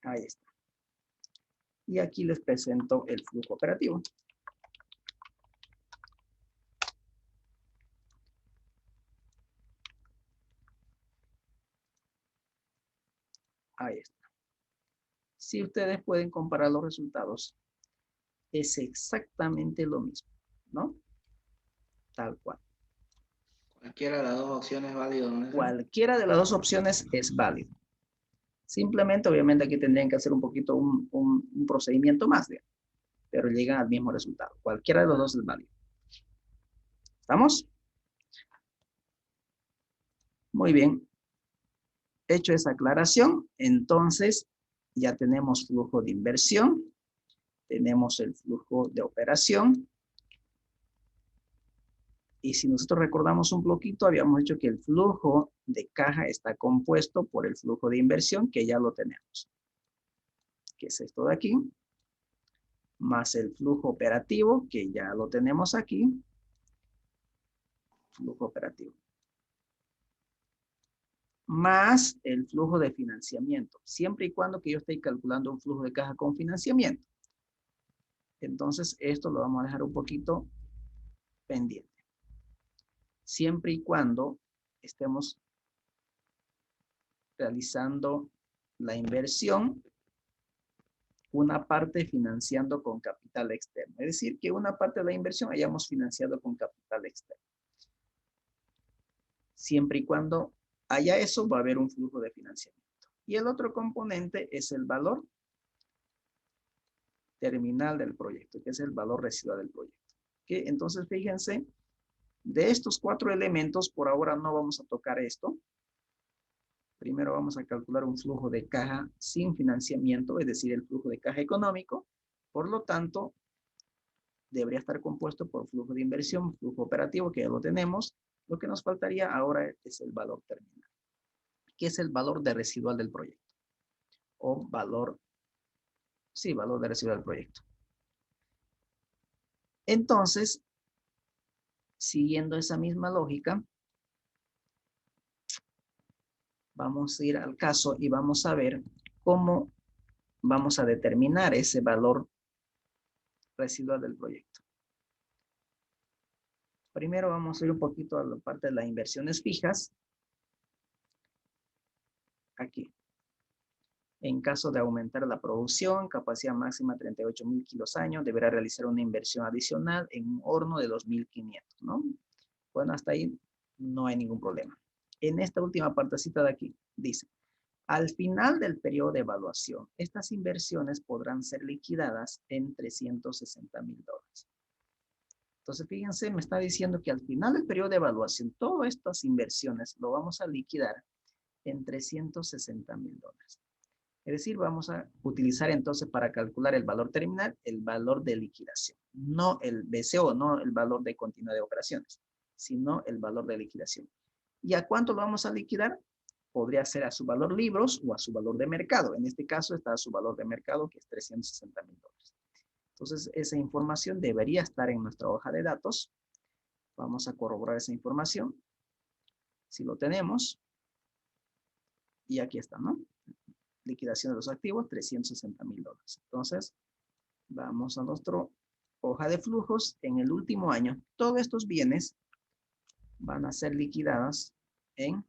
Ahí está. Y aquí les presento el flujo operativo. Ahí está. Si ustedes pueden comparar los resultados, es exactamente lo mismo, ¿no? Tal cual. Cualquiera de las dos opciones es válido, ¿no? Cualquiera de las dos opciones es válido. Simplemente, obviamente, aquí tendrían que hacer un poquito un procedimiento más, digamos, pero llegan al mismo resultado. Cualquiera de los dos es válido. ¿Estamos? Muy bien. Hecho esa aclaración, entonces ya tenemos flujo de inversión, tenemos el flujo de operación. Y si nosotros recordamos un poquito, habíamos dicho que el flujo de caja está compuesto por el flujo de inversión, que ya lo tenemos. Que es esto de aquí. Más el flujo operativo, que ya lo tenemos aquí. Flujo operativo. más el flujo de financiamiento, siempre y cuando que yo esté calculando un flujo de caja con financiamiento. Entonces, esto lo vamos a dejar un poquito pendiente. Siempre y cuando estemos realizando la inversión, una parte financiando con capital externo. Es decir, que una parte de la inversión hayamos financiado con capital externo. Siempre y cuando haya eso, va a haber un flujo de financiamiento. Y el otro componente es el valor terminal del proyecto, que es el valor residual del proyecto. ¿Okay? Entonces, fíjense, de estos 4 elementos, por ahora no vamos a tocar esto. Primero vamos a calcular un flujo de caja sin financiamiento, es decir, el flujo de caja económico. Por lo tanto, debería estar compuesto por flujo de inversión, flujo operativo, que ya lo tenemos. Lo que nos faltaría ahora es el valor terminal, que es el valor de residual del proyecto. O valor, sí, valor de residual del proyecto. Entonces, siguiendo esa misma lógica, vamos a ir al caso y vamos a ver cómo vamos a determinar ese valor residual del proyecto. Primero vamos a ir un poquito a la parte de las inversiones fijas. Aquí. En caso de aumentar la producción, capacidad máxima 38.000 kilos año, deberá realizar una inversión adicional en un horno de 2.500, ¿no? Bueno, hasta ahí no hay ningún problema. En esta última partecita de aquí, dice, al final del periodo de evaluación, estas inversiones podrán ser liquidadas en $360.000. Entonces, fíjense, me está diciendo que al final del periodo de evaluación, todas estas inversiones lo vamos a liquidar en $360.000. Es decir, vamos a utilizar entonces para calcular el valor terminal, el valor de liquidación. No el BCO, no el valor de continuidad de operaciones, sino el valor de liquidación. ¿Y a cuánto lo vamos a liquidar? Podría ser a su valor libros o a su valor de mercado. En este caso está a su valor de mercado, que es $360.000. Entonces, esa información debería estar en nuestra hoja de datos. Vamos a corroborar esa información. Si lo tenemos. Y aquí está, ¿no? Liquidación de los activos, $360.000. Entonces, vamos a nuestra hoja de flujos. En el último año, todos estos bienes van a ser liquidadas ¿en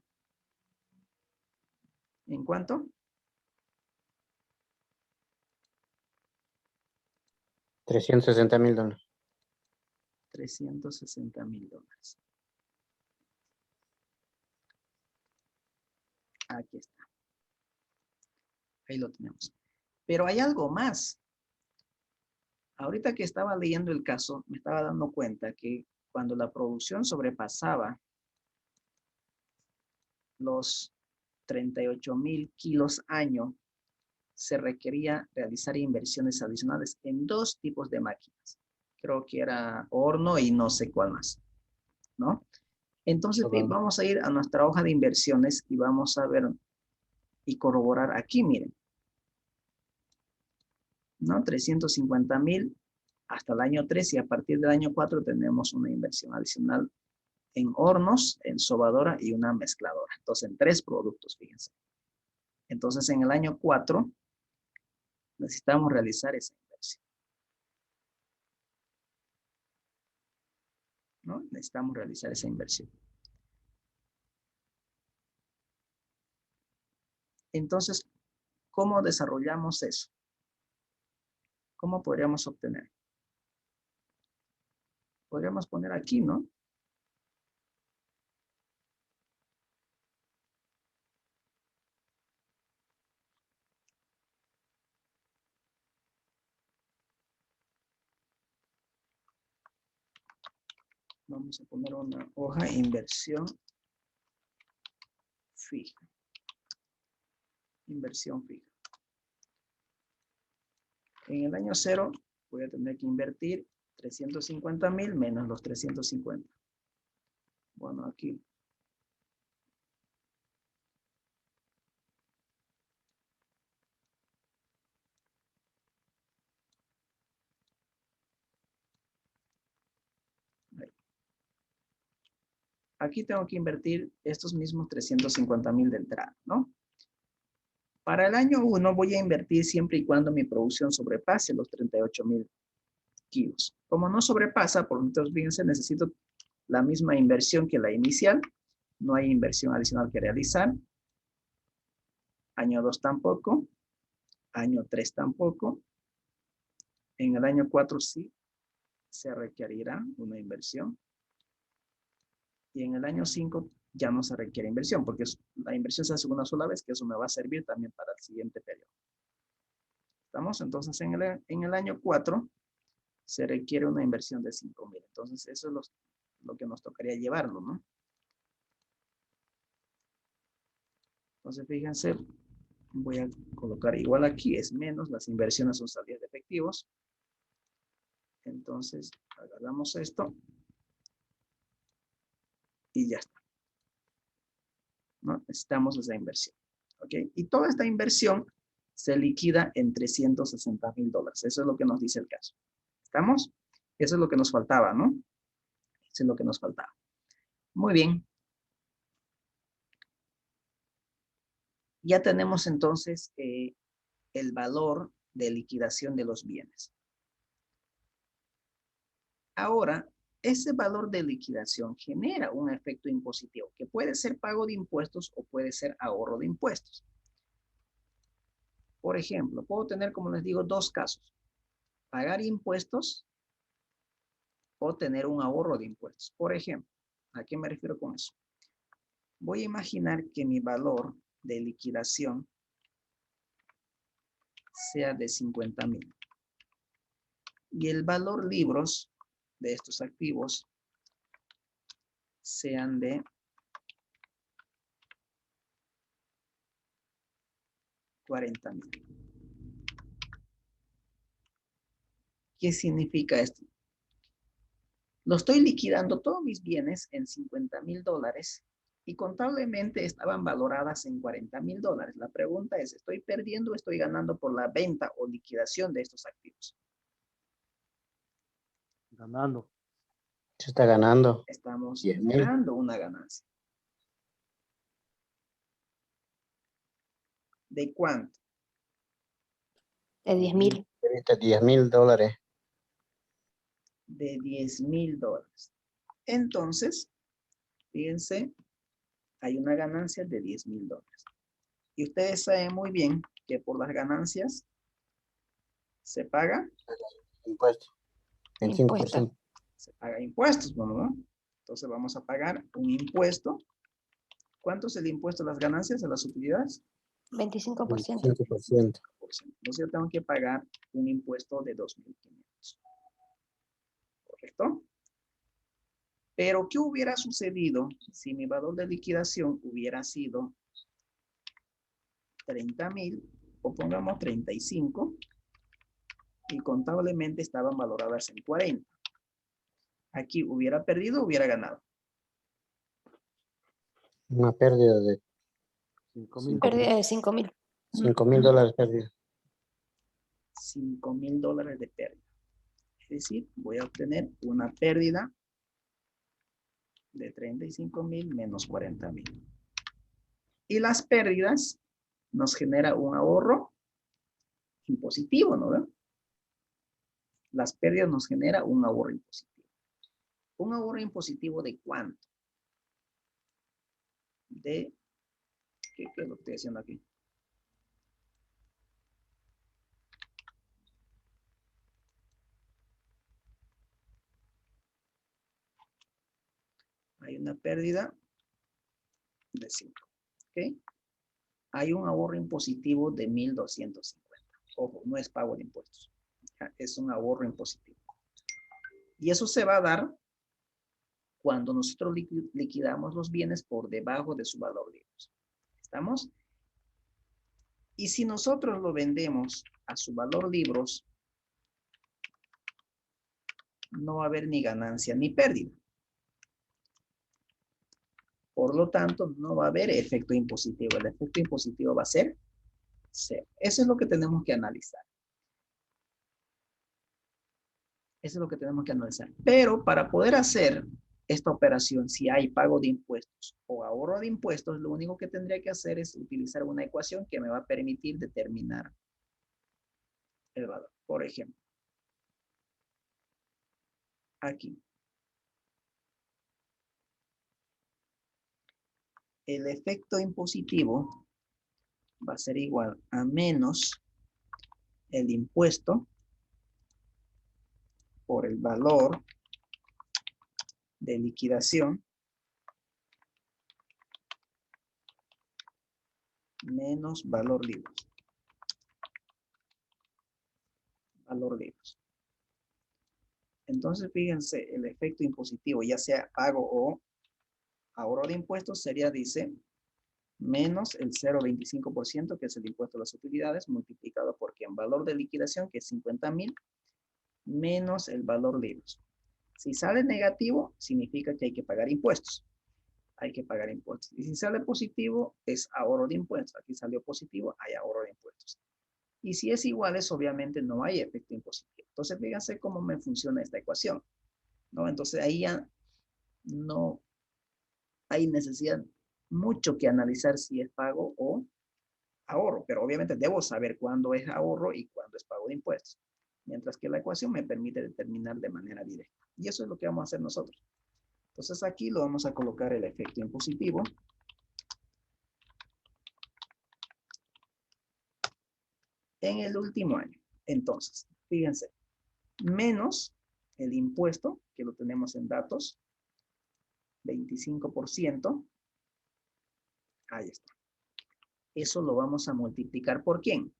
cuánto? $360.000. $360.000. Aquí está. Ahí lo tenemos. Pero hay algo más. Ahorita que estaba leyendo el caso, me estaba dando cuenta que cuando la producción sobrepasaba los 38.000 kilos año, se requería realizar inversiones adicionales en 2 tipos de máquinas. Creo que era horno y no sé cuál más, ¿no? Entonces, vamos a ir a nuestra hoja de inversiones y vamos a ver y corroborar aquí, miren. ¿No? 350.000 hasta el año 3 y a partir del año 4 tenemos una inversión adicional en hornos, en sobadora y una mezcladora. Entonces, en 3 productos, fíjense. Entonces, en el año 4 necesitamos realizar esa inversión. ¿No? Necesitamos realizar esa inversión. Entonces, ¿cómo desarrollamos eso? ¿Cómo podríamos obtener? Podríamos poner aquí, ¿no? Vamos a poner una hoja inversión fija. Inversión fija. En el año 0 voy a tener que invertir 350.000 menos los 350. Bueno, aquí. Ahí. aquí tengo que invertir estos mismos 350,000 de entrada, ¿no? Para el año 1 voy a invertir siempre y cuando mi producción sobrepase los 38,000 kilos. Como no sobrepasa, por lo tanto, fíjense, necesito la misma inversión que la inicial. No hay inversión adicional que realizar. Año 2 tampoco. Año 3 tampoco. En el año 4 sí se requerirá una inversión. Y en el año 5 ya no se requiere inversión, porque la inversión se hace una sola vez, que eso me va a servir también para el siguiente periodo. ¿Estamos? Entonces, en el año 4 se requiere una inversión de 5,000. Entonces, eso es lo que nos tocaría llevarlo, ¿no? Entonces, fíjense, voy a colocar igual aquí, es menos, las inversiones son salidas de efectivos. Entonces, agarramos esto y ya está. ¿No? Necesitamos esa inversión. ¿Ok? Y toda esta inversión se liquida en $360,000. Eso es lo que nos dice el caso. ¿Estamos? Eso es lo que nos faltaba, ¿no? Eso es lo que nos faltaba. Muy bien. Ya tenemos entonces el valor de liquidación de los bienes. Ahora, ese valor de liquidación genera un efecto impositivo, que puede ser pago de impuestos o puede ser ahorro de impuestos. Por ejemplo, puedo tener, como les digo, dos casos. Pagar impuestos o tener un ahorro de impuestos. Por ejemplo, ¿a qué me refiero con eso? Voy a imaginar que mi valor de liquidación sea de 50,000. Y el valor libros de estos activos sean de 40,000. ¿Qué significa esto? Lo estoy liquidando todos mis bienes en $50,000 y contablemente estaban valoradas en $40,000. La pregunta es, ¿estoy perdiendo o estoy ganando por la venta o liquidación de estos activos? Ganando. Se está ganando. Estamos 10,000. ganando una ganancia. ¿De cuánto? De 10,000. $10,000. De $10,000. Entonces, fíjense, hay una ganancia de $10,000. Y ustedes saben muy bien que por las ganancias se paga Impuesto. 25%. se paga impuestos, ¿no? Entonces vamos a pagar un impuesto. ¿Cuánto es el impuesto a las ganancias, a las utilidades? 25%. 25%. Entonces yo tengo que pagar un impuesto de 2,500. ¿Correcto? Pero, ¿qué hubiera sucedido si mi valor de liquidación hubiera sido 30,000 o pongamos 35 y contablemente estaban valoradas en 40? Aquí hubiera perdido o hubiera ganado. Una pérdida de 5,000. Pérdida de 5,000. $5,000 pérdida. $5,000 de pérdida. Es decir, voy a obtener una pérdida de 35,000 menos 40,000. Y las pérdidas nos genera un ahorro impositivo, ¿no? Las pérdidas nos genera un ahorro impositivo. ¿Un ahorro impositivo de cuánto? ¿Qué es lo que estoy haciendo aquí? Hay una pérdida de 5. ¿Ok? Hay un ahorro impositivo de 1,250. Ojo, no es pago de impuestos. Es un ahorro impositivo. Y eso se va a dar cuando nosotros liquidamos los bienes por debajo de su valor libros. ¿Estamos? Y si nosotros lo vendemos a su valor libros, no va a haber ni ganancia ni pérdida. Por lo tanto, no va a haber efecto impositivo. El efecto impositivo va a ser cero. Eso es lo que tenemos que analizar. Eso es lo que tenemos que analizar. Pero para poder hacer esta operación, si hay pago de impuestos o ahorro de impuestos, lo único que tendría que hacer es utilizar una ecuación que me va a permitir determinar el valor. Por ejemplo, aquí. El efecto impositivo va a ser igual a menos el impuesto por el valor de liquidación menos valor libros. Valor libros. Entonces, fíjense, el efecto impositivo, ya sea pago o ahorro de impuestos, sería, dice, menos el 0,25%, que es el impuesto a las utilidades, multiplicado por ¿quién? Valor de liquidación, que es 50,000, menos el valor libros. Si sale negativo, significa que hay que pagar impuestos. Hay que pagar impuestos. Y si sale positivo, es ahorro de impuestos. Aquí salió positivo, hay ahorro de impuestos. Y si es iguales, obviamente no hay efecto impositivo. Entonces, fíjense cómo me funciona esta ecuación, ¿no? Entonces, ahí ya no hay necesidad mucho que analizar si es pago o ahorro, pero obviamente debo saber cuándo es ahorro y cuándo es pago de impuestos. Mientras que la ecuación me permite determinar de manera directa. Y eso es lo que vamos a hacer nosotros. Entonces, aquí lo vamos a colocar el efecto impositivo. En el último año. Entonces, fíjense, menos el impuesto, que lo tenemos en datos, 25%. Ahí está. Eso lo vamos a multiplicar ¿por quién?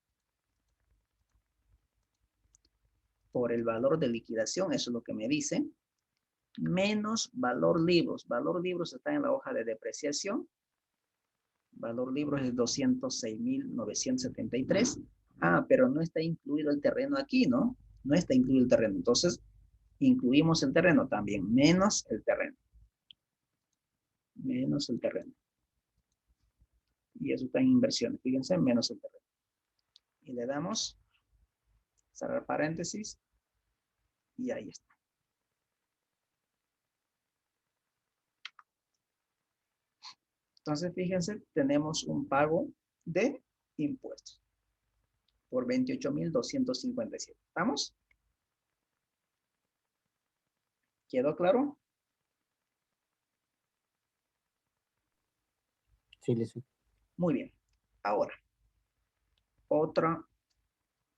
Por el valor de liquidación, eso es lo que me dice, menos valor libros. Valor libros está en la hoja de depreciación. Valor libros es 206,973. Ah, pero no está incluido el terreno aquí, ¿no? No está incluido el terreno. Entonces, incluimos el terreno también, menos el terreno. Menos el terreno. Y eso está en inversiones. Fíjense, menos el terreno. Y le damos cerrar paréntesis. Y ahí está. Entonces, fíjense, tenemos un pago de impuestos por 28,257. ¿Estamos? ¿Quedó claro? Sí, listo. Muy bien. Ahora, otra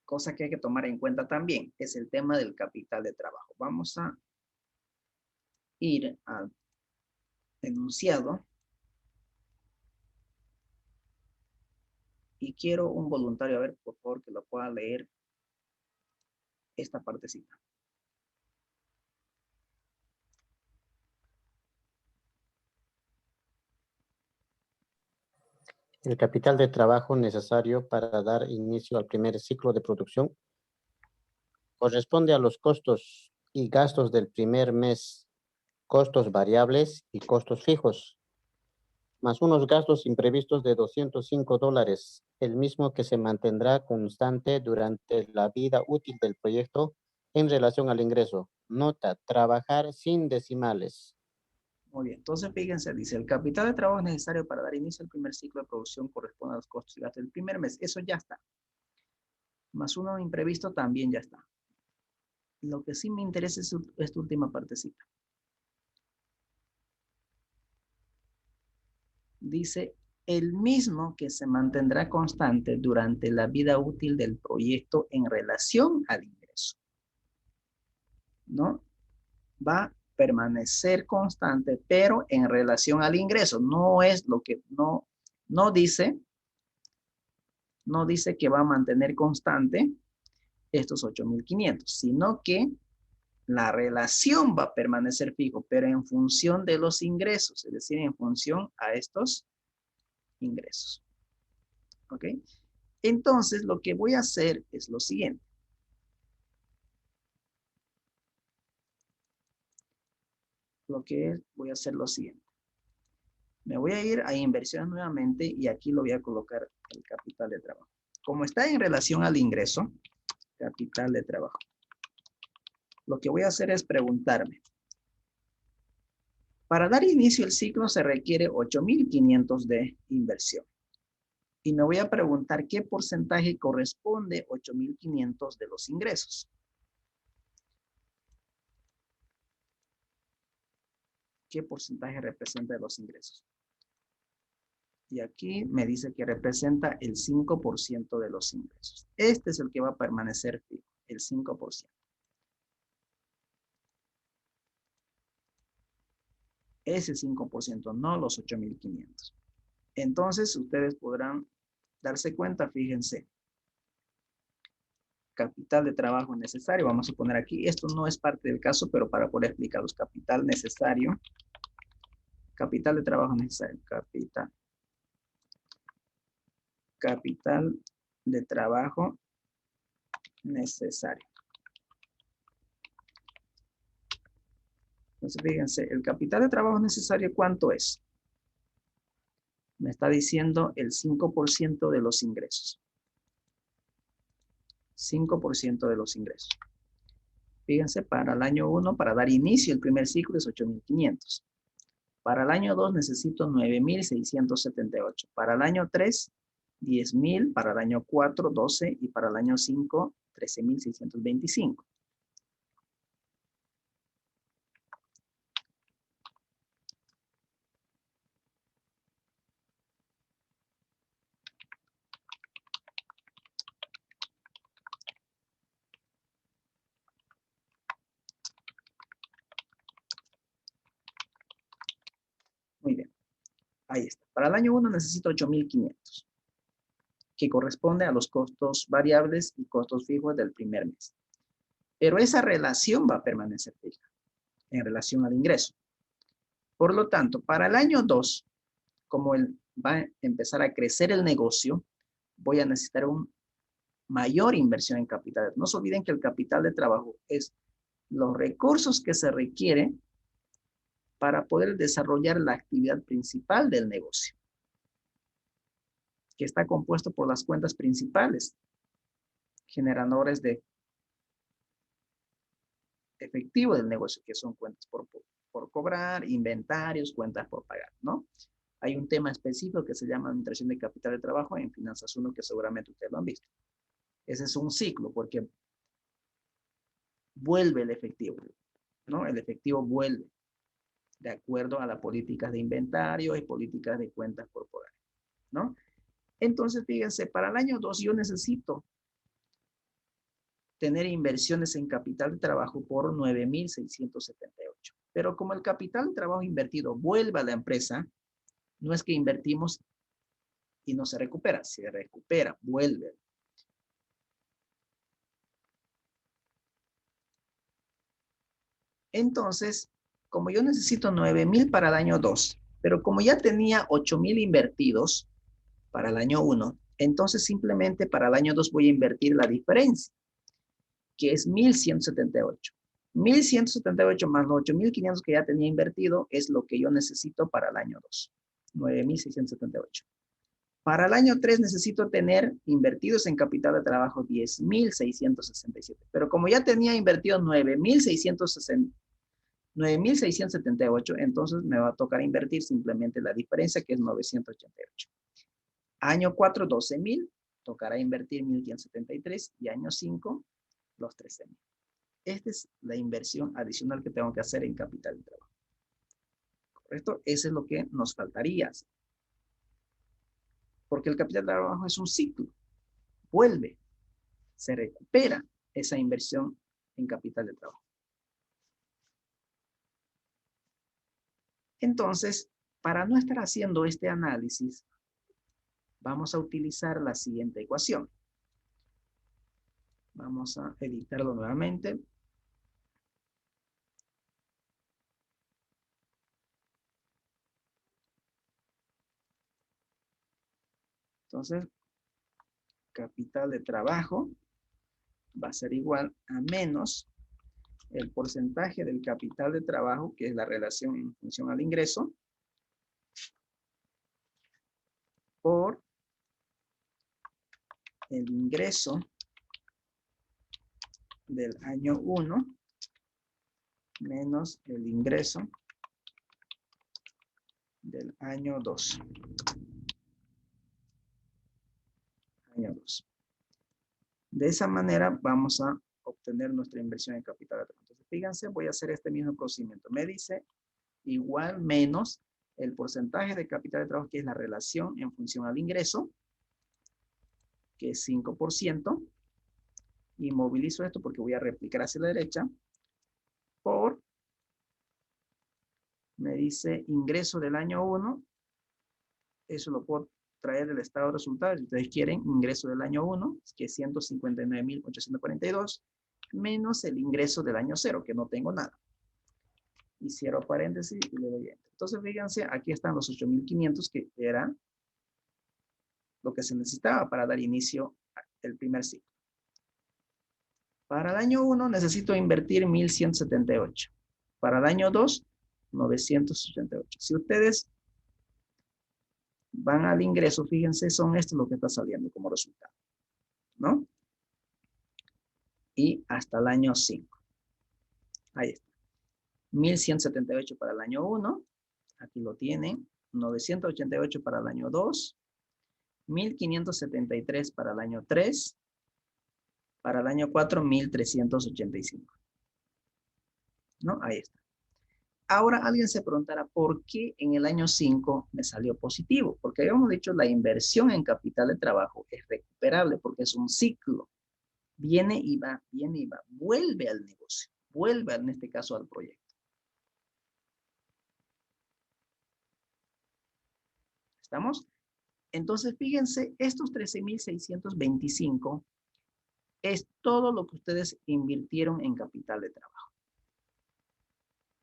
cosa que hay que tomar en cuenta también es el tema del capital de trabajo. Vamos a ir al enunciado. Y quiero un voluntario, a ver, por favor, que lo pueda leer esta partecita. El capital de trabajo necesario para dar inicio al primer ciclo de producción corresponde a los costos y gastos del primer mes, costos variables y costos fijos, más unos gastos imprevistos de $205, el mismo que se mantendrá constante durante la vida útil del proyecto en relación al ingreso. Nota, trabajar sin decimales. Muy bien, entonces fíjense, dice, el capital de trabajo es necesario para dar inicio al primer ciclo de producción corresponde a los costos y gastos del primer mes. Eso ya está. Más uno imprevisto también ya está. Lo que sí me interesa es esta última partecita. Dice, el mismo que se mantendrá constante durante la vida útil del proyecto en relación al ingreso. ¿No? Va a permanecer constante, pero en relación al ingreso. No es lo que, no dice que va a mantener constante estos 8,500, sino que la relación va a permanecer fijo, pero en función de los ingresos, es decir, en función a estos ingresos. ¿Ok? Entonces, lo que voy a hacer es lo siguiente. Voy a hacer lo siguiente. Me voy a ir a inversiones nuevamente y aquí lo voy a colocar el capital de trabajo. Como está en relación al ingreso, capital de trabajo. Lo que voy a hacer es preguntarme, Para dar inicio al ciclo se requiere 8.500 de inversión. Y me voy a preguntar qué porcentaje corresponde 8.500 de los ingresos. ¿Qué porcentaje representa de los ingresos? Y aquí me dice que representa el 5% de los ingresos. Este es el que va a permanecer fijo, el 5%. Ese 5%, no los 8.500. Entonces, ustedes podrán darse cuenta, fíjense. Capital de trabajo necesario, vamos a poner aquí. Esto no es parte del caso, pero para poder explicarlos. Capital necesario. Capital de trabajo necesario. Capital de trabajo necesario. Entonces, fíjense, el capital de trabajo necesario, ¿cuánto es? Me está diciendo el 5% de los ingresos. 5% de los ingresos. Fíjense, para el año 1, para dar inicio al primer ciclo es 8.500. Para el año 2 necesito 9.678. Para el año 3, 10.000. Para el año 4, 12. Y para el año 5, 13.625. Muy bien. Ahí está. Para el año 1 necesito 8.500, que corresponde a los costos variables y costos fijos del primer mes. Pero esa relación va a permanecer fija en relación al ingreso. Por lo tanto, para el año 2, como va a empezar a crecer el negocio, voy a necesitar una mayor inversión en capital. No se olviden que el capital de trabajo es los recursos que se requieren para poder desarrollar la actividad principal del negocio, que está compuesto por las cuentas principales, generadores de efectivo del negocio, que son cuentas por cobrar, inventarios, cuentas por pagar, ¿no? Hay un tema específico que se llama administración de capital de trabajo en Finanzas 1, que seguramente ustedes lo han visto. Ese es un ciclo, porque vuelve el efectivo, ¿no? El efectivo vuelve de acuerdo a las políticas de inventario y políticas de cuentas corporales, ¿no? Entonces, fíjense, para el año 2 yo necesito tener inversiones en capital de trabajo por 9.678. Pero como el capital de trabajo invertido vuelve a la empresa, no es que invertimos y no se recupera, vuelve. Entonces, como yo necesito 9.000 para el año 2, pero como ya tenía 8.000 invertidos para el año 1, entonces simplemente para el año 2 voy a invertir la diferencia, que es 1.178. 1.178 más los 8.500 que ya tenía invertido es lo que yo necesito para el año 2. 9.678. Para el año 3 necesito tener invertidos en capital de trabajo 10.667. Pero como ya tenía invertido 9.678, entonces me va a tocar invertir simplemente la diferencia, que es 988. Año 4, 12.000. Tocará invertir 1.573. Y año 5, los 13.000. Esta es la inversión adicional que tengo que hacer en capital de trabajo. ¿Correcto? Eso es lo que nos faltaría. Porque el capital de trabajo es un ciclo. Vuelve, se recupera esa inversión en capital de trabajo. Entonces, para no estar haciendo este análisis, vamos a utilizar la siguiente ecuación. Vamos a editarlo nuevamente. Entonces, capital de trabajo va a ser igual a menos el porcentaje del capital de trabajo, que es la relación en función al ingreso, por el ingreso del año 1 menos el ingreso del año 2. Año 2. De esa manera vamos a obtener nuestra inversión en capital de trabajo. Entonces, fíjense, voy a hacer este mismo procedimiento. Me dice igual menos el porcentaje de capital de trabajo, que es la relación en función al ingreso, que es 5%. Y movilizo esto porque voy a replicar hacia la derecha. Por, me dice ingreso del año 1. Eso lo puedo traer del estado de resultados. Si ustedes quieren, ingreso del año 1, que es 159.842, menos el ingreso del año 0, que no tengo nada. Y cierro paréntesis y le doy enter. Entonces, fíjense, aquí están los 8.500, que era lo que se necesitaba para dar inicio al primer ciclo. Para el año 1 necesito invertir 1.178. Para el año 2, 988. Si ustedes van al ingreso, fíjense, son estos los que está saliendo como resultado, ¿no? Y hasta el año 5. Ahí está. 1.178 para el año 1. Aquí lo tienen. 988 para el año 2. 1.573 para el año 3. Para el año 4, 1.385. ¿No? Ahí está. Ahora alguien se preguntará, ¿por qué en el año 5 me salió positivo? Porque habíamos dicho, la inversión en capital de trabajo es recuperable porque es un ciclo. Viene y va, vuelve al negocio, vuelve en este caso al proyecto. ¿Estamos? Entonces, fíjense, estos 13.625 es todo lo que ustedes invirtieron en capital de trabajo.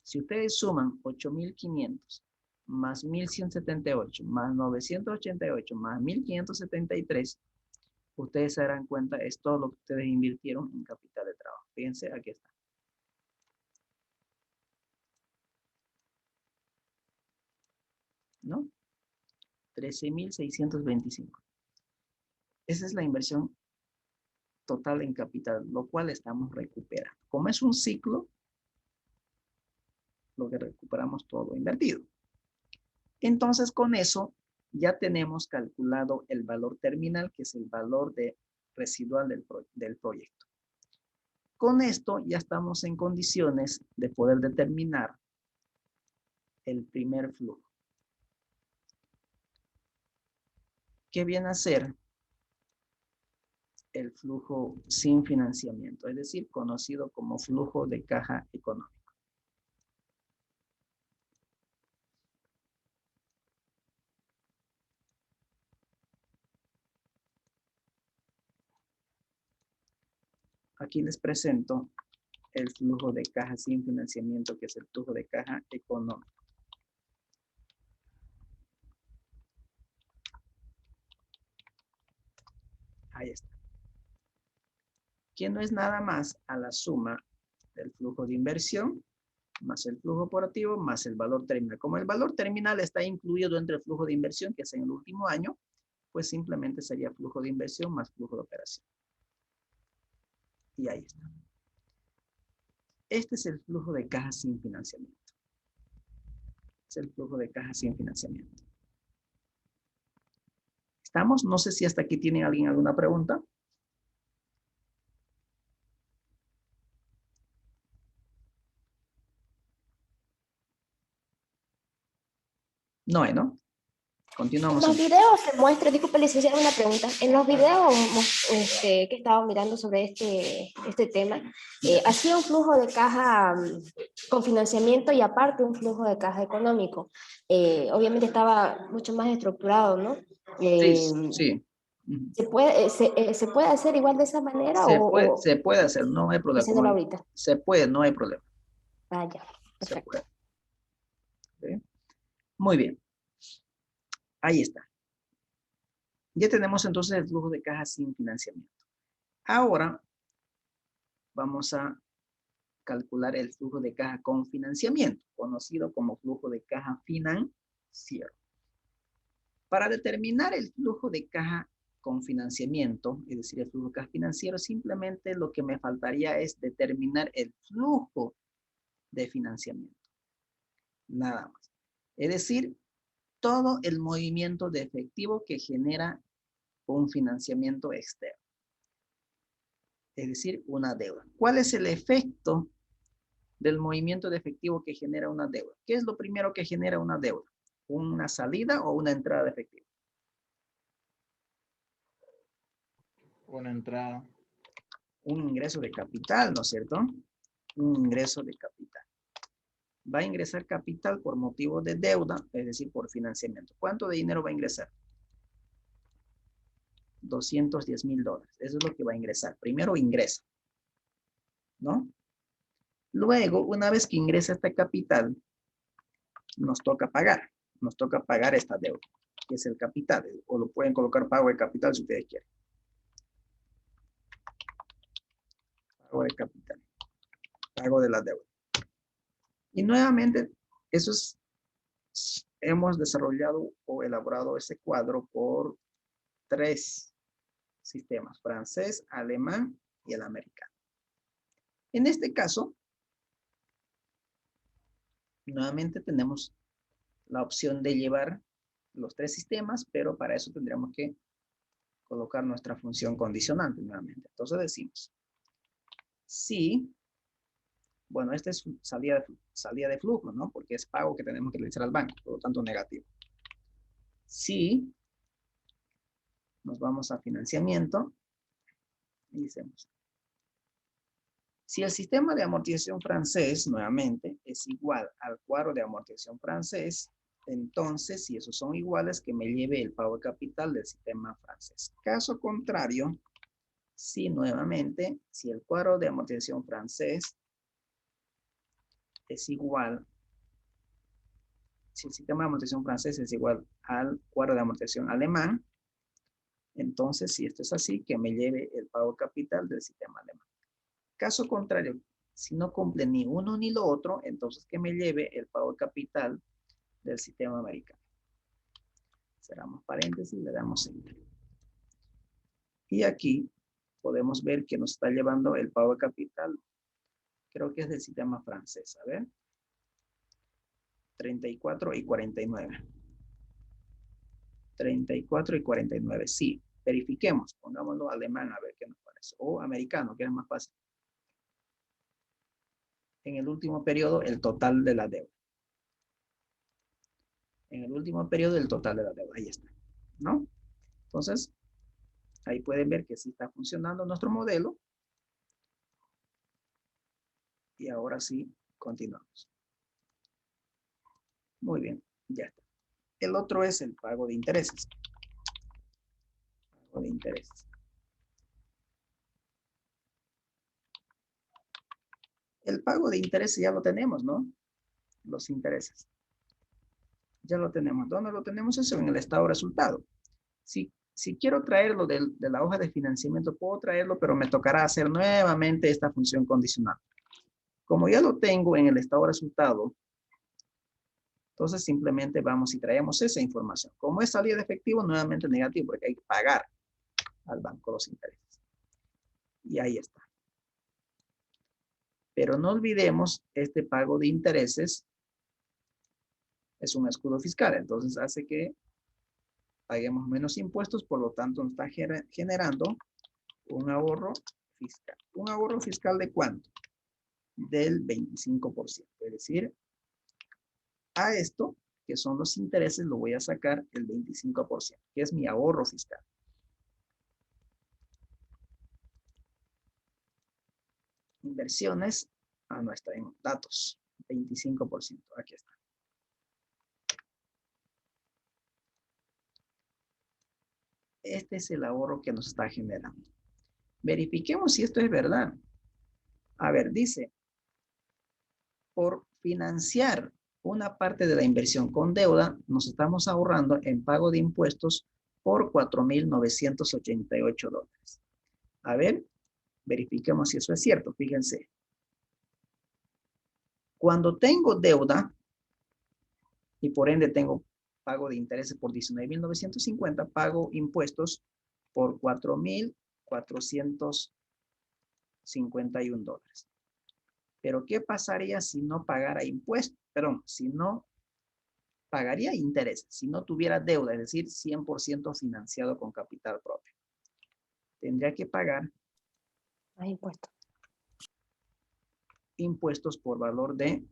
Si ustedes suman 8.500 más 1.178 más 988 más 1.573, ustedes se darán cuenta, es todo lo que ustedes invirtieron en capital de trabajo. Fíjense, aquí está. ¿No? 13.625. Esa es la inversión total en capital, lo cual estamos recuperando. Como es un ciclo, lo que recuperamos todo invertido. Entonces, con eso ya tenemos calculado el valor terminal, que es el valor residual del proyecto. Con esto ya estamos en condiciones de poder determinar el primer flujo. ¿Qué viene a ser el flujo sin financiamiento? Es decir, conocido como flujo de caja económico. Aquí les presento el flujo de caja sin financiamiento, que es el flujo de caja económico. Ahí está. Que no es nada más a la suma del flujo de inversión más el flujo operativo más el valor terminal. Como el valor terminal está incluido dentro del flujo de inversión, que es en el último año, pues simplemente sería flujo de inversión más flujo de operación. Y ahí está. Este es el flujo de caja sin financiamiento. Es el flujo de caja sin financiamiento. ¿Estamos? No sé si hasta aquí tiene alguien alguna pregunta. No, ¿no? Continuamos. En los videos se muestra, disculpe, licenciada, una pregunta. En los videos que estaba mirando sobre este tema, hacía un flujo de caja con financiamiento y aparte un flujo de caja económico. Obviamente estaba mucho más estructurado, ¿no? Sí. ¿Se puede hacer igual de esa manera se puede hacer, no hay problema. haciéndolo ahorita? Se puede, no hay problema. Vaya, perfecto. Se puede. ¿Sí? Muy bien. Ahí está. Ya tenemos entonces el flujo de caja sin financiamiento. Ahora vamos a calcular el flujo de caja con financiamiento, conocido como flujo de caja financiero. Para determinar el flujo de caja con financiamiento, es decir, el flujo de caja financiero, simplemente lo que me faltaría es determinar el flujo de financiamiento. Nada más. Es decir, todo el movimiento de efectivo que genera un financiamiento externo. Es decir, una deuda. ¿Cuál es el efecto del movimiento de efectivo que genera una deuda? ¿Qué es lo primero que genera una deuda? ¿Una salida o una entrada de efectivo? Una entrada. Un ingreso de capital, ¿no es cierto? Un ingreso de capital. Va a ingresar capital por motivo de deuda, es decir, por financiamiento. ¿Cuánto de dinero va a ingresar? $210,000. Eso es lo que va a ingresar. Primero ingresa, ¿no? Luego, una vez que ingresa este capital, nos toca pagar. Nos toca pagar esta deuda, que es el capital. O lo pueden colocar pago de capital si ustedes quieren. Pago de capital. Pago de la deuda. Y nuevamente, eso es, hemos desarrollado o elaborado ese cuadro por 3 sistemas: francés, alemán y el americano. En este caso, nuevamente tenemos la opción de llevar los 3 sistemas, pero para eso tendríamos que colocar nuestra función condicionante nuevamente. Entonces decimos, si, bueno, esta es salida de flujo, ¿no? Porque es pago que tenemos que realizar al banco, por lo tanto negativo. Si nos vamos a financiamiento y decimos, si el sistema de amortización francés, nuevamente, es igual al cuadro de amortización francés, entonces, si esos son iguales, que me lleve el pago de capital del sistema francés. Caso contrario, si nuevamente, si el cuadro de amortización francés es igual, si el sistema de amortización francés es igual al cuadro de amortización alemán, entonces, si esto es así, que me lleve el pago de capital del sistema alemán. Caso contrario, si no cumple ni uno ni lo otro, entonces que me lleve el pago de capital del sistema americano. Cerramos paréntesis y le damos enter. Y aquí podemos ver que nos está llevando el pago de capital. Creo que es del sistema francés. A ver. 34 y 49. 34 y 49. Sí. Verifiquemos. Pongámoslo alemán a ver qué nos parece. O americano, que es más fácil. En el último periodo, el total de la deuda. En el último periodo, el total de la deuda. Ahí está. ¿No? Entonces, ahí pueden ver que sí está funcionando nuestro modelo. Y ahora sí, continuamos. Muy bien, ya está. El otro es el pago de intereses. Pago de intereses. El pago de intereses ya lo tenemos, ¿no? Los intereses. Ya lo tenemos. ¿Dónde lo tenemos? Eso en el estado de resultado. Si quiero traerlo de la hoja de financiamiento, puedo traerlo, pero me tocará hacer nuevamente esta función condicional. Como ya lo tengo en el estado de resultado, entonces simplemente vamos y traemos esa información. Como es salida de efectivo, nuevamente negativo, porque hay que pagar al banco los intereses. Y ahí está. Pero no olvidemos, este pago de intereses es un escudo fiscal, entonces hace que paguemos menos impuestos, por lo tanto nos está generando un ahorro fiscal. ¿Un ahorro fiscal de cuánto? Del 25%. Es decir, a esto, que son los intereses, lo voy a sacar el 25%, que es mi ahorro fiscal. Inversiones, no está en datos, 25%, aquí está. Este es el ahorro que nos está generando. Verifiquemos si esto es verdad. A ver, dice, por financiar una parte de la inversión con deuda, nos estamos ahorrando en pago de impuestos por $4,988. A ver, verifiquemos si eso es cierto. Fíjense. Cuando tengo deuda, y por ende tengo pago de intereses por $19,950, pago impuestos por $4,451. Pero ¿qué pasaría si no pagara impuestos? Perdón, si no pagaría intereses si no tuviera deuda, es decir, 100% financiado con capital propio. Tendría que pagar Más impuestos. impuestos por valor de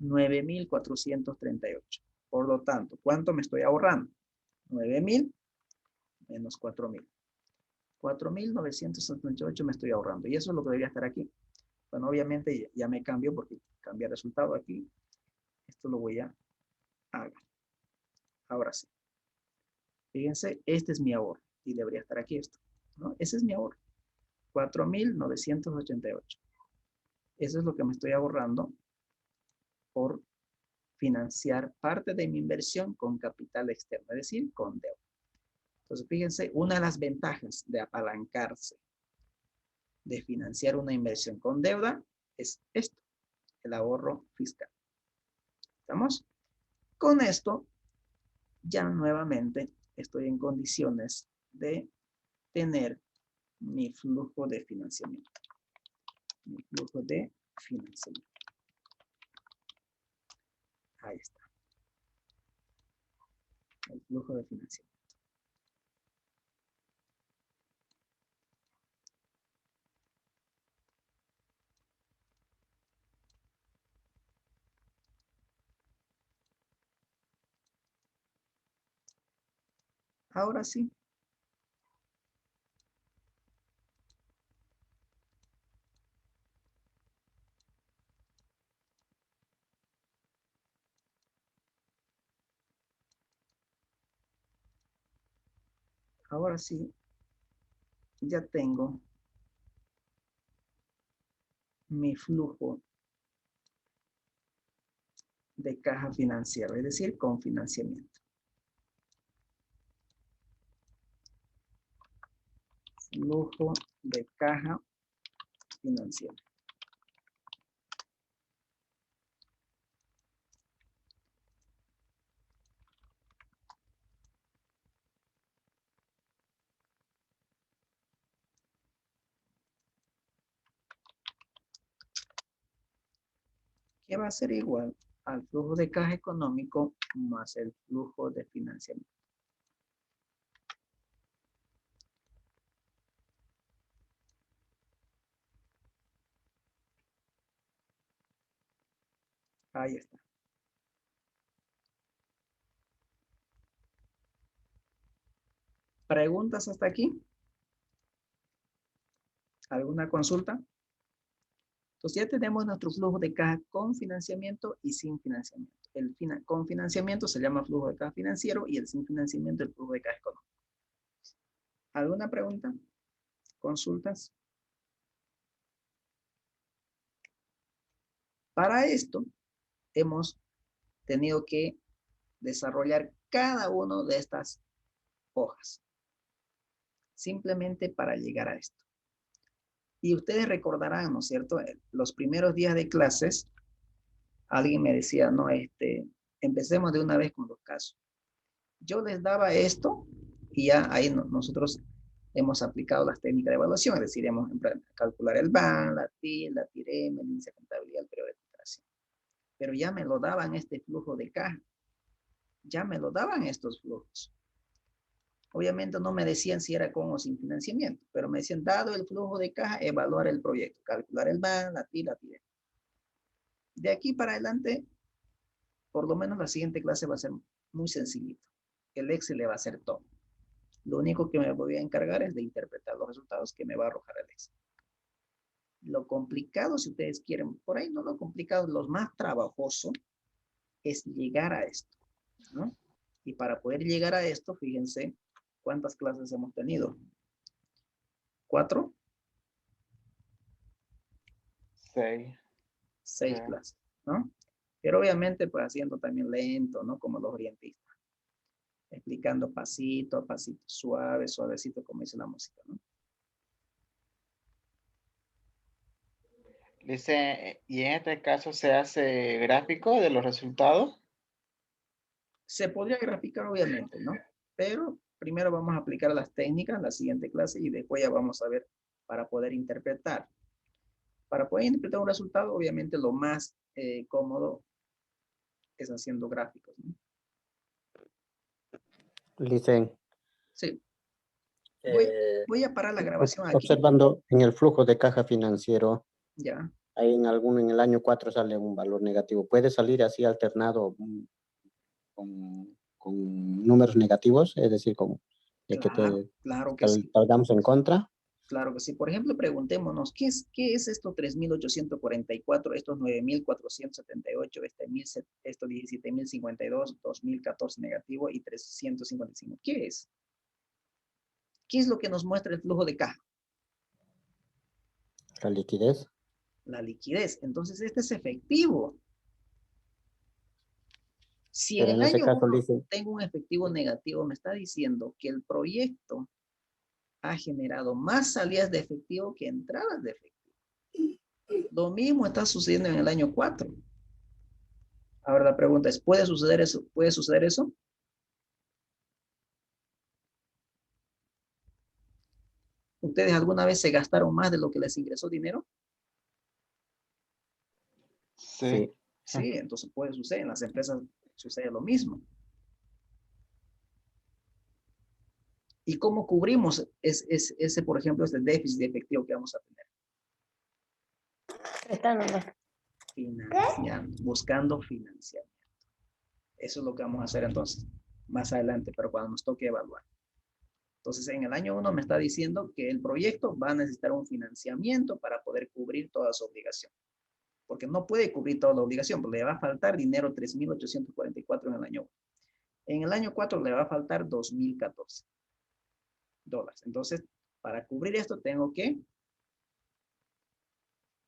9.438. Por lo tanto, ¿cuánto me estoy ahorrando? 9.000 menos 4.000. 4.978 me estoy ahorrando. Y eso es lo que debería estar aquí. Bueno, obviamente ya me cambio porque cambia el resultado aquí. Esto lo voy a hacer. Ahora sí. Fíjense, este es mi ahorro. Y debería estar aquí esto, ¿no? Ese es mi ahorro. 4.988. Eso es lo que me estoy ahorrando por financiar parte de mi inversión con capital externo, es decir, con deuda. Entonces, fíjense, una de las ventajas de apalancarse, de financiar una inversión con deuda, es esto, el ahorro fiscal. ¿Estamos? Con esto, ya nuevamente estoy en condiciones de tener mi flujo de financiamiento. Mi flujo de financiamiento. Ahí está. El flujo de financiamiento. Ahora sí. Ahora sí, ya tengo mi flujo de caja financiera, es decir, con financiamiento. Flujo de caja financiera. Que va a ser igual al flujo de caja económico más el flujo de financiamiento. Ahí está. ¿Preguntas hasta aquí? ¿Alguna consulta? Entonces ya tenemos nuestro flujo de caja con financiamiento y sin financiamiento. El con financiamiento se llama flujo de caja financiero y el sin financiamiento el flujo de caja económico. ¿Alguna pregunta? ¿Consultas? Para esto hemos tenido que desarrollar cada una de estas hojas. Simplemente para llegar a esto. Y ustedes recordarán, ¿no es cierto? Los primeros días de clases, alguien me decía, no, empecemos de una vez con los casos. Yo les daba esto y ya ahí nosotros hemos aplicado las técnicas de evaluación, es decir, hemos calcular el BAN, la TIL, la TIREM, el índice de contabilidad, el periodo de filtración. Pero ya me lo daban este flujo de caja. Ya me lo daban estos flujos. Obviamente no me decían si era con o sin financiamiento, pero me decían, dado el flujo de caja, evaluar el proyecto, calcular el BAN, la TIL, la TIREM. De aquí para adelante, por lo menos la siguiente clase va a ser muy sencillito. El Excel le va a hacer todo. Lo único que me voy a encargar es de interpretar los resultados que me va a arrojar el Excel. Lo complicado, si ustedes quieren, por ahí no lo complicado, lo más trabajoso es llegar a esto, ¿no? Y para poder llegar a esto, fíjense cuántas clases hemos tenido. 4, 6. 6 clases, ¿no? Pero obviamente, pues haciendo también lento, ¿no? Como los orientistas. Explicando pasito a pasito, suave, suavecito, como dice la música, ¿no? Dice, ¿y en este caso se hace gráfico de los resultados? Se podría graficar, obviamente, ¿no? Pero primero vamos a aplicar las técnicas en la siguiente clase y después ya vamos a ver para poder interpretar. Para poder interpretar un resultado, obviamente lo más cómodo es haciendo gráficos, ¿no? Licen, Sí, eh, voy a parar la grabación aquí. observando en el flujo de caja financiero, Ya, ahí en el año 4 sale un valor negativo. ¿Puede salir así alternado con números negativos? Es decir, de que claro, claro que sí. salgamos en contra. Claro que sí. Por ejemplo, preguntémonos, ¿qué es esto 3.844, estos 9.478, esto 17.052, 2.014 negativo y 355? ¿Qué es? ¿Qué es lo que nos muestra el flujo de caja? La liquidez. La liquidez. Entonces, este es efectivo. Si en Pero el en ese año caso, 1 Licen, tengo un efectivo negativo, me está diciendo que el proyecto ha generado más salidas de efectivo que entradas de efectivo. Lo mismo está sucediendo en el año 4. Ahora la pregunta es, ¿puede suceder eso? ¿Puede suceder eso? ¿Ustedes alguna vez se gastaron más de lo que les ingresó dinero? Sí. sí. Sí, entonces puede suceder. En las empresas sucede lo mismo. ¿Y cómo cubrimos ese, por ejemplo, este déficit de efectivo que vamos a tener? Prestándonos. Financiando, buscando financiamiento. Eso es lo que vamos a hacer entonces, más adelante, pero cuando nos toque evaluar. Entonces, en el año 1 me está diciendo que el proyecto va a necesitar un financiamiento para poder cubrir toda su obligación. Porque no puede cubrir toda la obligación, porque le va a faltar dinero 3.844 en el año 1. En el año 4 le va a faltar 2.014 dólares. Entonces, para cubrir esto tengo que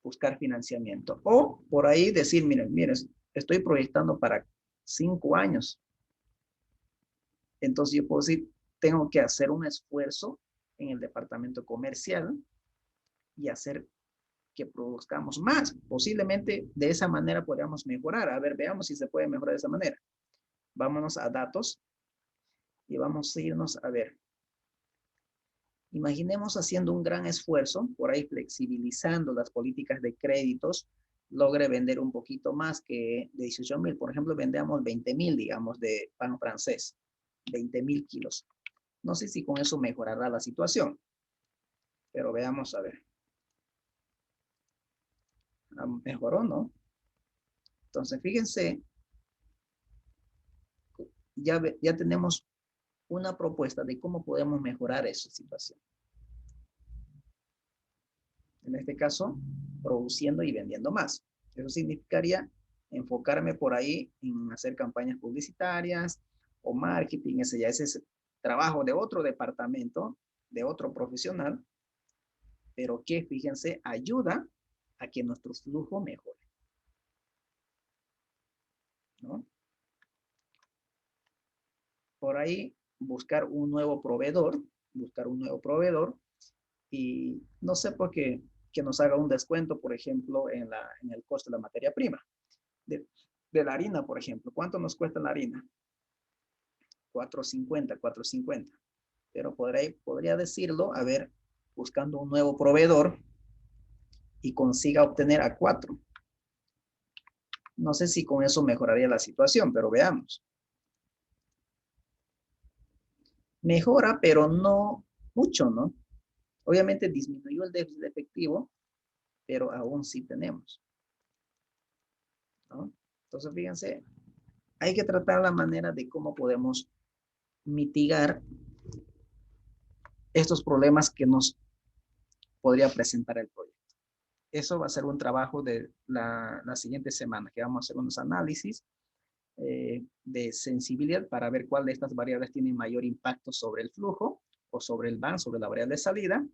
buscar financiamiento. O por ahí decir, miren, estoy proyectando para 5 años. Entonces yo puedo decir, tengo que hacer un esfuerzo en el departamento comercial y hacer que produzcamos más. Posiblemente de esa manera podríamos mejorar. A ver, veamos si se puede mejorar de esa manera. Vámonos a datos y vamos a irnos a ver. Imaginemos haciendo un gran esfuerzo, por ahí flexibilizando las políticas de créditos, logre vender un poquito más que de 18.000. Por ejemplo, vendamos 20.000, digamos, de pan francés, 20.000 kilos. No sé si con eso mejorará la situación, pero veamos a ver. ¿Mejoró, no? Entonces, fíjense, ya tenemos una propuesta de cómo podemos mejorar esa situación. En este caso, produciendo y vendiendo más. Eso significaría enfocarme por ahí en hacer campañas publicitarias o marketing. Ese ya es trabajo de otro departamento, de otro profesional, pero que, fíjense, ayuda a que nuestro flujo mejore, ¿no? Por ahí buscar un nuevo proveedor y no sé por qué que nos haga un descuento, por ejemplo, en el costo de la materia prima. De la harina, por ejemplo. ¿Cuánto nos cuesta la harina? 4.50. Pero podría decirlo, a ver, buscando un nuevo proveedor y consiga obtener a 4. No sé si con eso mejoraría la situación, pero veamos. Mejora, pero no mucho, ¿no? Obviamente disminuyó el déficit efectivo, pero aún sí tenemos, ¿no? Entonces, fíjense, hay que tratar la manera de cómo podemos mitigar estos problemas que nos podría presentar el proyecto. Eso va a ser un trabajo de la siguiente semana, que vamos a hacer unos análisis de sensibilidad para ver cuál de estas variables tiene mayor impacto sobre el flujo o sobre el VAN, sobre la variable de salida,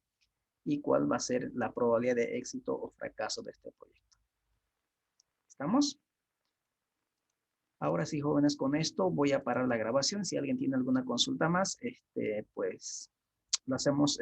y cuál va a ser la probabilidad de éxito o fracaso de este proyecto. ¿Estamos? Ahora sí, jóvenes, con esto voy a parar la grabación. Si alguien tiene alguna consulta más, pues lo hacemos